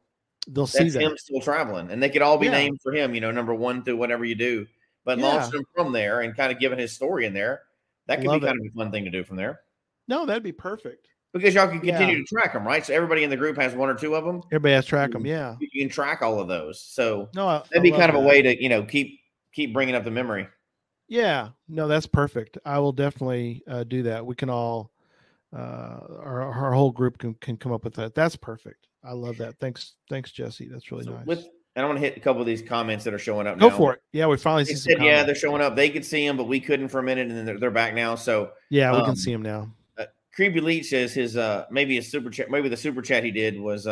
they'll see that him still traveling, and they could all be named for him. Number 1 through whatever you do, but launch them from there and kind of giving his story in there. That could be kind of a fun thing to do from there. No, that'd be perfect because y'all can continue to track them, right? So everybody in the group has one or two of them. Everybody has to track them. Yeah, you can track all of those. So that'd be kind of a way to keep bringing up the memory. Yeah, no, that's perfect. I will definitely do that. We can all, our whole group can come up with that. That's perfect. I love that. Thanks, Jesse. That's really nice. And I want to hit a couple of these comments that are showing up. Go for it. Yeah, we finally see some comments. Yeah, they're showing up. They could see them, but we couldn't for a minute, and then they're back now. So yeah, we can see them now. Creepy Leech says his maybe the super chat he did was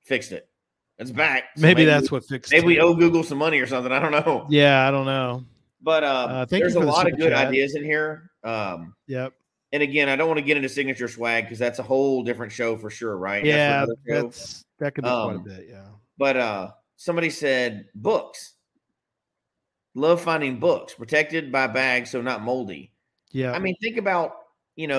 fixed it. It's back. So maybe that's what fixed it. Maybe we owe Google some money or something. I don't know. Yeah, I don't know. But there's a lot of good ideas in here. Yep. And again, I don't want to get into signature swag because that's a whole different show for sure, right? Yeah, that could be quite a bit. Yeah. But somebody said books. Love finding books protected by bags, so not moldy. Yeah. I mean, think about they're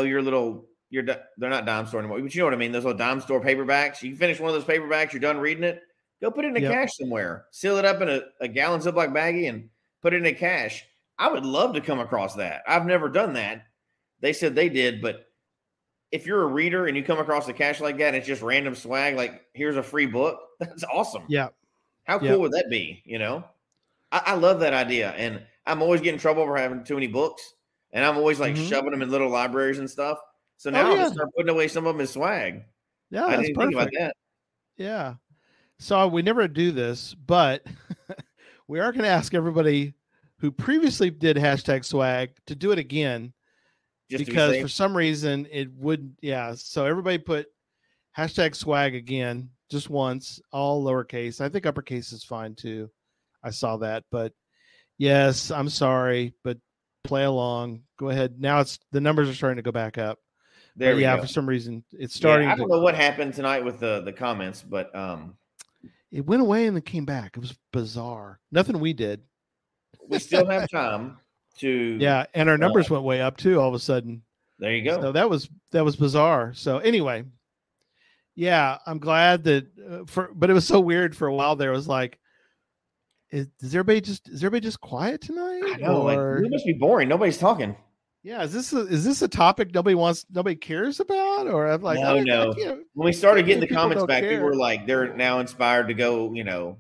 not dime store anymore, but you know what I mean. Those little dime store paperbacks. You finish one of those paperbacks, you're done reading it. Go put it in a cache somewhere. Seal it up in a gallon Ziploc baggie and put it in a cache. I would love to come across that. I've never done that. They said they did, but if you're a reader and you come across a cache like that and it's just random swag, like here's a free book, that's awesome. Yeah. How cool would that be? I love that idea. And I'm always getting in trouble for having too many books. And I'm always like shoving them in little libraries and stuff. So now I'm going to start putting away some of them as swag. Yeah, I didn't think about that. Yeah. So we never do this, but we are going to ask everybody who previously did hashtag swag to do it again. Just because for some reason it wouldn't. Yeah. So everybody put hashtag swag again, just once, all lowercase. I think uppercase is fine too. I saw that, but yes, I'm sorry, but play along. Go ahead. Now the numbers are starting to go back up. There we go. For some reason it's starting. I don't know what happened tonight with the comments, but it went away and then came back. It was bizarre. Nothing we did. We still have time to. Yeah, and our numbers went way up too. All of a sudden. There you go. So that was bizarre. So anyway, yeah, I'm glad that but it was so weird for a while there. It was like, is everybody just quiet tonight? I know, it must be boring. Nobody's talking. Yeah, is this a topic nobody cares about? Or I'm like, no. When we started getting the comments back, people were like, they're now inspired to go,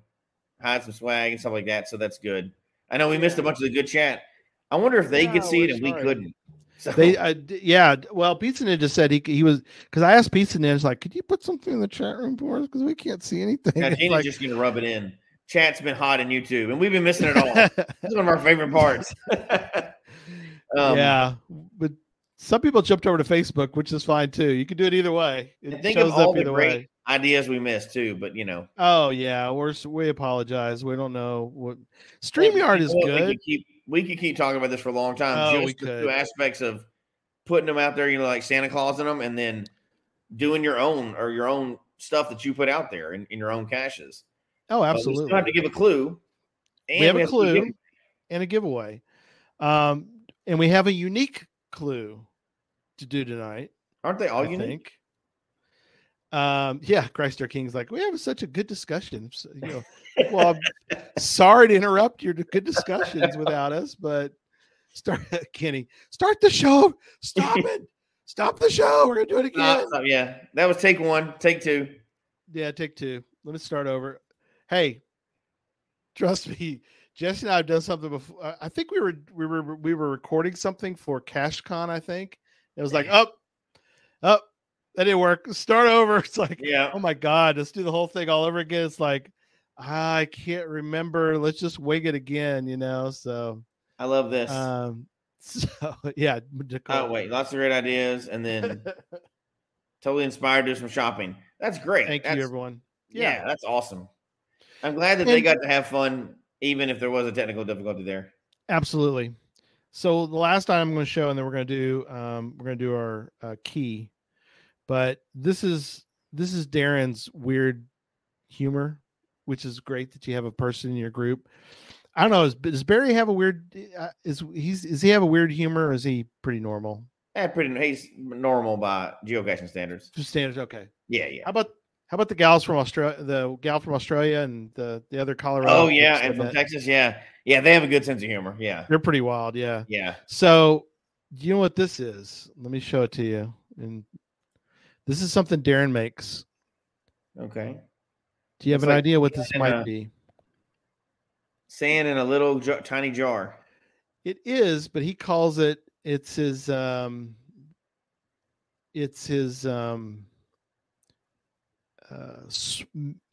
hide some swag and stuff like that. So that's good. I know we missed a bunch of the good chat. I wonder if they could see it and we couldn't. So yeah. Well, Pizza Ninja said he was, because I asked Pizza Ninja, like, could you put something in the chat room for us, because we can't see anything. now It's Gina's like, just gonna rub it in. Chat's been hot in YouTube, and we've been missing it all. This is one of our favorite parts. Yeah, but some people jumped over to Facebook, which is fine too. You can do it either way. It think shows of all up the either great way. ideas we missed too, but Oh yeah, we apologize. We don't know what StreamYard is good. We could keep talking about this for a long time. Oh, just the two aspects of putting them out there, like Santa Claus in them, and then doing your own stuff that you put out there in your own caches. Oh, absolutely. We still have to give a clue. And we have a clue and a giveaway. And we have a unique clue to do tonight. Aren't they all unique? Yeah, Christ our King's like, we have such a good discussion. So, well, I'm sorry to interrupt your good discussions without us, but Kenny, start the show. Stop it. Stop the show. We're gonna do it again. Yeah, that was take one. Take two. Yeah, take two. Let me start over. Hey, trust me, Jesse and I have done something before. I think we were recording something for CacheCon. I think it was like, that didn't work. Start over. It's like, oh my God, let's do the whole thing all over again. It's like, I can't remember. Let's just wing it again, So I love this. So yeah. Oh wait, lots of great ideas, and then totally inspired to do some shopping. That's great. Thank you, everyone. Yeah, that's awesome. I'm glad that they got to have fun, even if there was a technical difficulty there. Absolutely. So the last item I'm going to show, and then we're going to do our key. But this is Darren's weird humor, which is great that you have a person in your group. I don't know. Does Barry have a weird? Does he have a weird humor, or is he pretty normal? Yeah, he's normal by geocaching standards. Standards, okay. Yeah. How about the gals from Australia? The gal from Australia and the other Colorado. Oh yeah, and from Texas, yeah. They have a good sense of humor. Yeah, they're pretty wild. Yeah. So, do you know what this is? Let me show it to you. And this is something Darren makes. Okay. Do you have an idea what this might be? Sand in a little tiny jar. It is, but he calls it. It's his.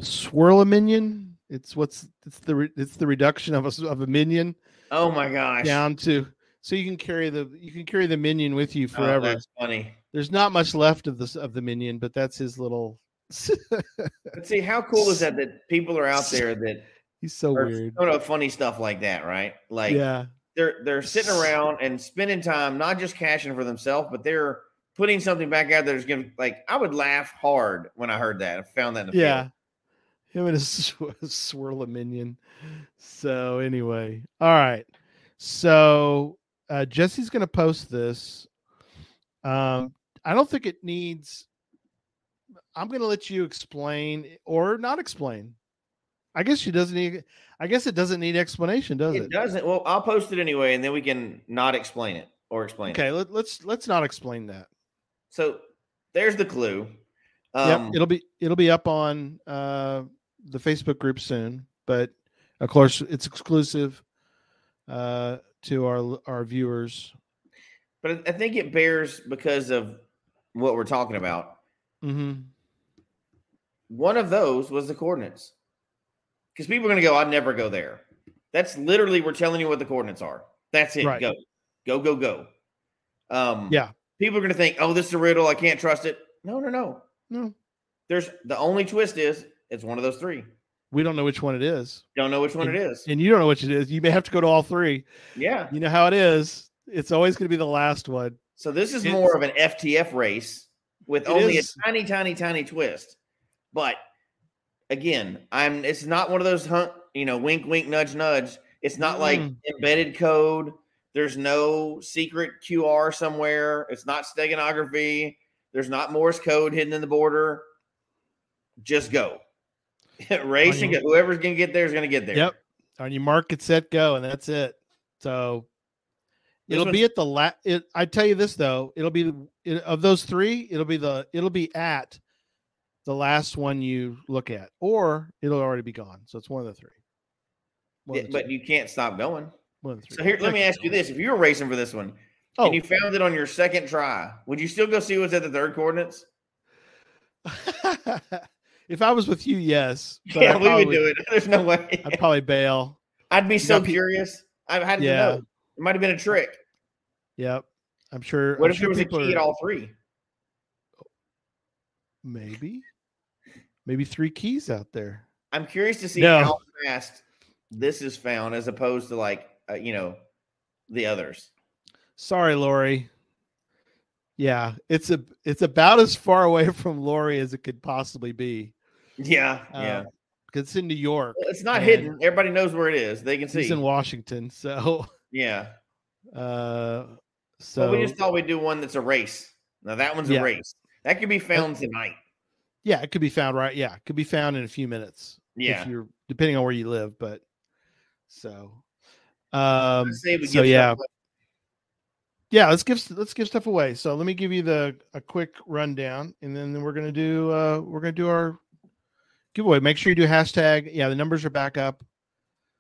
Swirl a minion. It's the reduction of a minion. Oh my gosh! Down to so you can carry the minion with you forever. Oh, that's funny. There's not much left of the minion, but that's his little. But see, how cool is that people are out there that he's so weird. Funny stuff like that, right? Like, they're sitting around and spending time not just caching for themselves, but they're putting something back out there that's going to, like, I would laugh hard when I heard that. I found that in the field. Him and his swirl a minion. So anyway, all right. So Jesse's going to post this. I don't think it needs. I'm going to let you explain or not explain. I guess it doesn't need explanation, does it? It doesn't. Well, I'll post it anyway, and then we can not explain it or explain it. Okay, let's not explain that. So there's the clue. Yep, it'll be up on the Facebook group soon, but of course it's exclusive to our viewers. But I think it bears because of what we're talking about. Mm-hmm. One of those was the coordinates. Because people are going to go, I'd never go there. That's literally, we're telling you what the coordinates are. That's it. Right. Go. Yeah. People are going to think, oh, this is a riddle. I can't trust it. No. There's the only twist is it's one of those three. We don't know which one it is. Don't know which one it is. And you don't know which it is. You may have to go to all three. Yeah. You know how it is. It's always going to be the last one. So this is more of an FTF race with only a tiny, tiny, tiny twist. But again, it's not one of those wink, wink, nudge, nudge. It's not like embedded code. There's no secret QR somewhere. It's not steganography. There's not Morse code hidden in the border. Just go. Race and go. Whoever's going to get there is going to get there. Yep. On your mark, get set, go, and that's it. So it'll be at the last. I tell you this though, it'll be of those three. It'll be at the last one you look at, or it'll already be gone. So it's one of the three. But you can't stop going. One of the three. So here, let me ask you this: if you were racing for this one, and you found it on your second try, would you still go see what's at the third coordinates? If I was with you, yes. But Yeah, we would do it. There's no way. I'd probably bail. I'd be so curious. I had to know. It might have been a trick. Yep. I'm sure. What I'm if sure there was a key at all three? Maybe 3 keys out there. I'm curious to see how fast this is found as opposed to like, the others. Sorry, Lori. Yeah, it's about as far away from Lori as it could possibly be. Yeah. Because it's in New York. Well, it's not hidden. Everybody knows where it is. They can see. He's in Washington, so yeah. So we just thought we'd do one that's a race. Now that one's a race. That could be found tonight. Yeah, it could be found right. Yeah, it could be found in a few minutes. Yeah, if you're depending on where you live, but yeah. Yeah, let's give stuff away. So let me give you a quick rundown, and then we're gonna do our giveaway. Make sure you do hashtag. Yeah, the numbers are back up,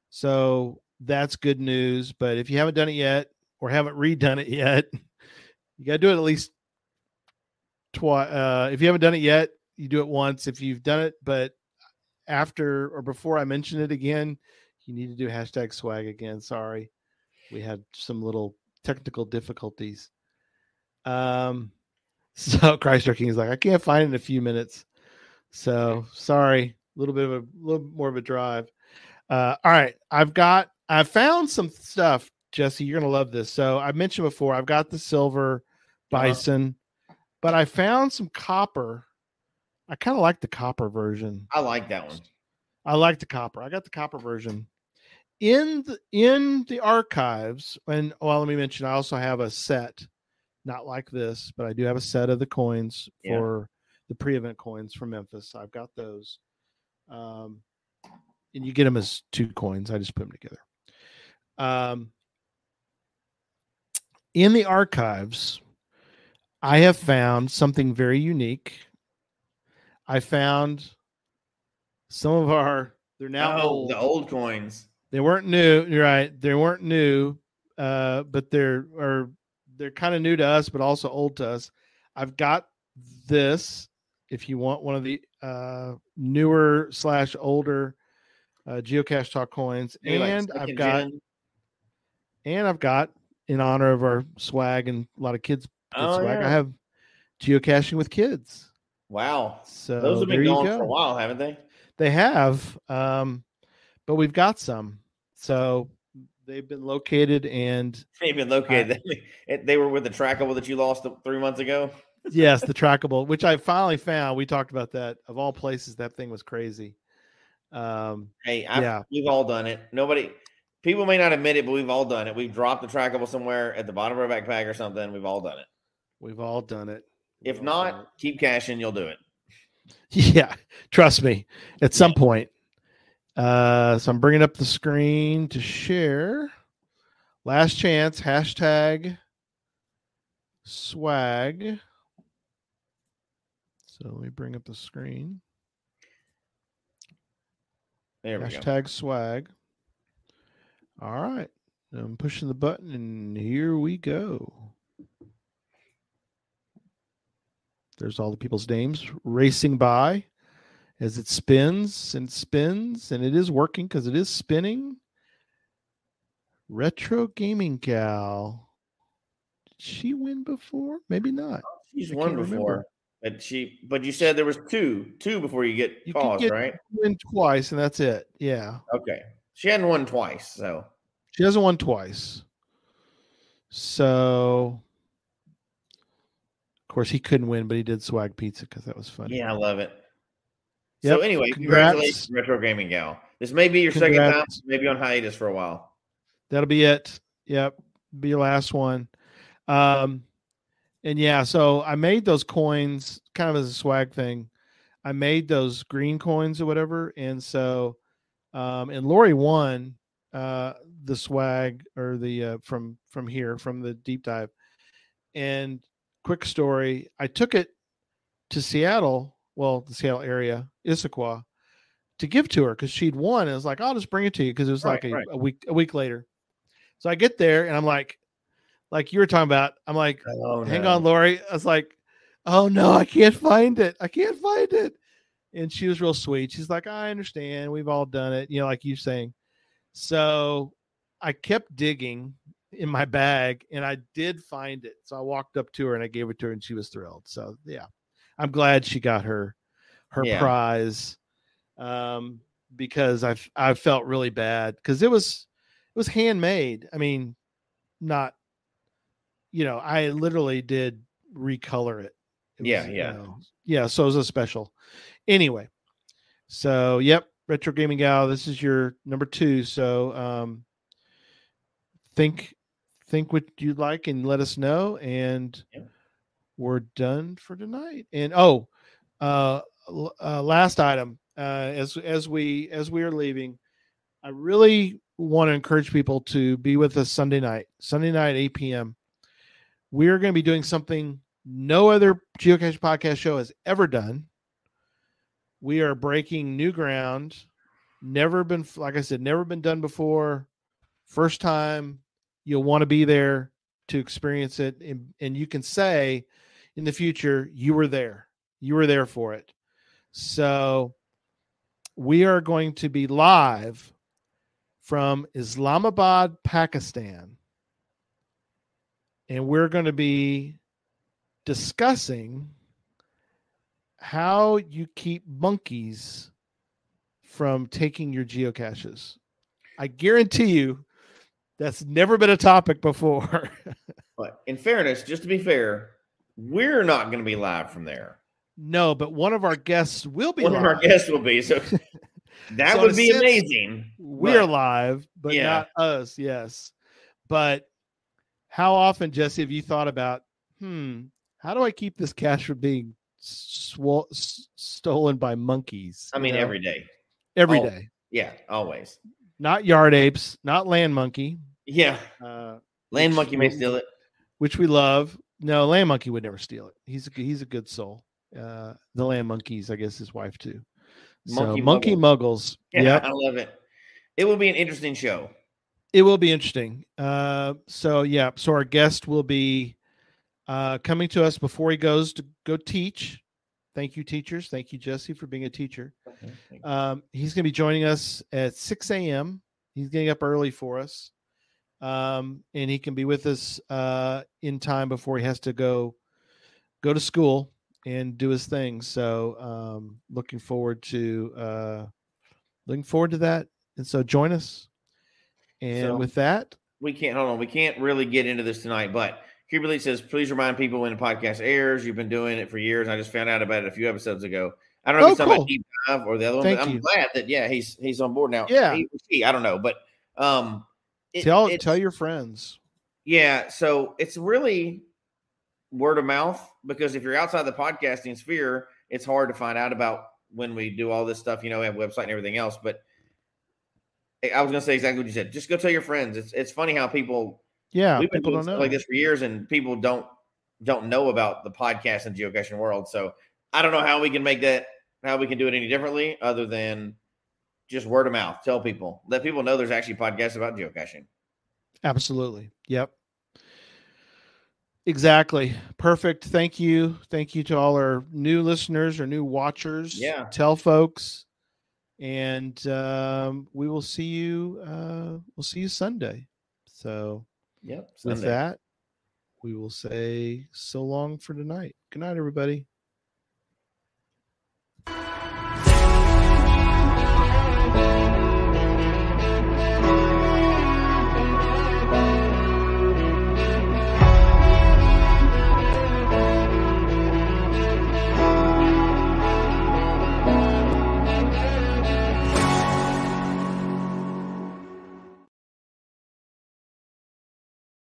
so that's good news. But if you haven't done it yet or haven't redone it yet, you gotta do it at least twice. If you haven't done it yet, you do it once. If you've done it, but after or before I mention it again, you need to do hashtag swag again. Sorry, we had some little technical difficulties. So Chrysler King is like, I can't find it in a few minutes. So sorry, a little more of a drive. All right. I found some stuff, Jesse. You're going to love this. So I mentioned before, I've got the silver bison, but I found some copper. I kind of like the copper version. I like that one. I like the copper. I got the copper version. In the archives, and let me mention, I also have a set, not like this, but I do have a set of the coins for the pre-event coins from Memphis. I've got those, and you get them as 2 coins. I just put them together. In the archives, I have found something very unique. I found some of they're now old. The old coins. They weren't new. You're right. They weren't new, but they're kind of new to us, but also old to us. I've got this. If you want one of the newer / older Geocache Talk coins, and I've got in honor of our swag and a lot of kids swag, I have geocaching with kids. Wow. So those have been gone for a while, haven't they? They have. But we've got some. So they've been located and they were with the trackable that you lost 3 months ago. Yes, the trackable, which I finally found. We talked about that. Of all places, that thing was crazy. We've all done it. People may not admit it, but we've all done it. We've dropped the trackable somewhere at the bottom of our backpack or something. We've all done it. If not, keep caching. You'll do it. Yeah, trust me. At some point. So I'm bringing up the screen to share. Last chance, hashtag swag. So let me bring up the screen. There we go. Hashtag swag. All right. I'm pushing the button and here we go. There's all the people's names racing by as it spins and spins, and it is working because it is spinning. Retro Gaming Gal. Did she win before? Maybe not. She's won before. But you said there was two before you get paused, right? Win twice, and that's it. Yeah. Okay. She hadn't won twice, so she hasn't won twice. So of course he couldn't win, but he did swag pizza because that was funny. Yeah, I love it. Yep. So anyway, congratulations, Retro Gaming Gal. This may be your second time, maybe on hiatus for a while. That'll be it. Yep. Be your last one. And yeah, so I made those coins kind of as a swag thing. I made those green coins or whatever. And so, and Lori won the swag or the from the deep dive. And quick story, I took it to Seattle, the Seattle area, Issaquah, to give to her because she'd won. And I was like, I'll just bring it to you because it was a week later. So I get there and I'm like, like you were talking about. I'm like, Oh, hang no. on, Lori. I was like, oh no, I can't find it. I can't find it. And she was real sweet. She's like, I understand. We've all done it. Like you saying. So I kept digging in my bag and I did find it. So I walked up to her and I gave it to her and she was thrilled. So yeah, I'm glad she got her prize. Because I felt really bad because it was handmade. I mean, not, I literally did recolor it. It was, Yeah. So it was a special. Anyway, so yep, Retro Gaming Gal, this is your number 2. So think what you'd like and let us know, and we're done for tonight. And last item, as we are leaving, I really want to encourage people to be with us Sunday night, 8 p.m. We are going to be doing something no other Geocache podcast show has ever done. We are breaking new ground. Never been, like I said, never been done before. First time. You'll want to be there to experience it. And you can say in the future, you were there. You were there for it. So we are going to be live from Islamabad, Pakistan. And we're going to be discussing how you keep monkeys from taking your geocaches. I guarantee you that's never been a topic before. But in fairness, just to be fair, we're not going to be live from there. No, but one of our guests will be live. One of our guests will be. So that so would be amazing. We are live, but not us. Yes. But how often, Jesse, have you thought about, how do I keep this cache from being stolen by monkeys? I mean, every day. Every day. Yeah, always. Not yard apes, not land monkey. Yeah. Land monkey may steal it. Which we love. No, land monkey would never steal it. He's a good soul. The land monkeys, I guess his wife too. Monkey muggles. Yeah, I love it. It will be an interesting show. It will be interesting. So our guest will be coming to us before he goes to go teach. Thank you, teachers. Thank you, Jesse, for being a teacher. He's going to be joining us at 6 a.m. He's getting up early for us. And he can be with us in time before he has to go to school and do his thing. So looking forward to that. And so join us. And with that, we can't really get into this tonight, but Kimberly says, please remind people when the podcast airs. You've been doing it for years. I just found out about it a few episodes ago. I don't know if he's talking about Deep Dive or the other one, but I'm glad that he's on board now. Yeah, I don't know, but tell your friends. Yeah, so it's really word of mouth, because if you're outside the podcasting sphere, it's hard to find out about when we do all this stuff. We have a website and everything else, but I was going to say exactly what you said. Just go tell your friends. It's funny how people. Yeah, we've been doing stuff like this for years, and people don't know about the podcast and geocaching world. So I don't know how we can make that, how we can do it any differently other than just word of mouth. Tell people, let people know there's actually podcasts about geocaching. Absolutely. Yep. Exactly. Perfect. Thank you. Thank you to all our new listeners or new watchers. Yeah. Tell folks, and we will see you. We'll see you Sunday. So. Yep. With that, we will say so long for tonight. Good night, everybody.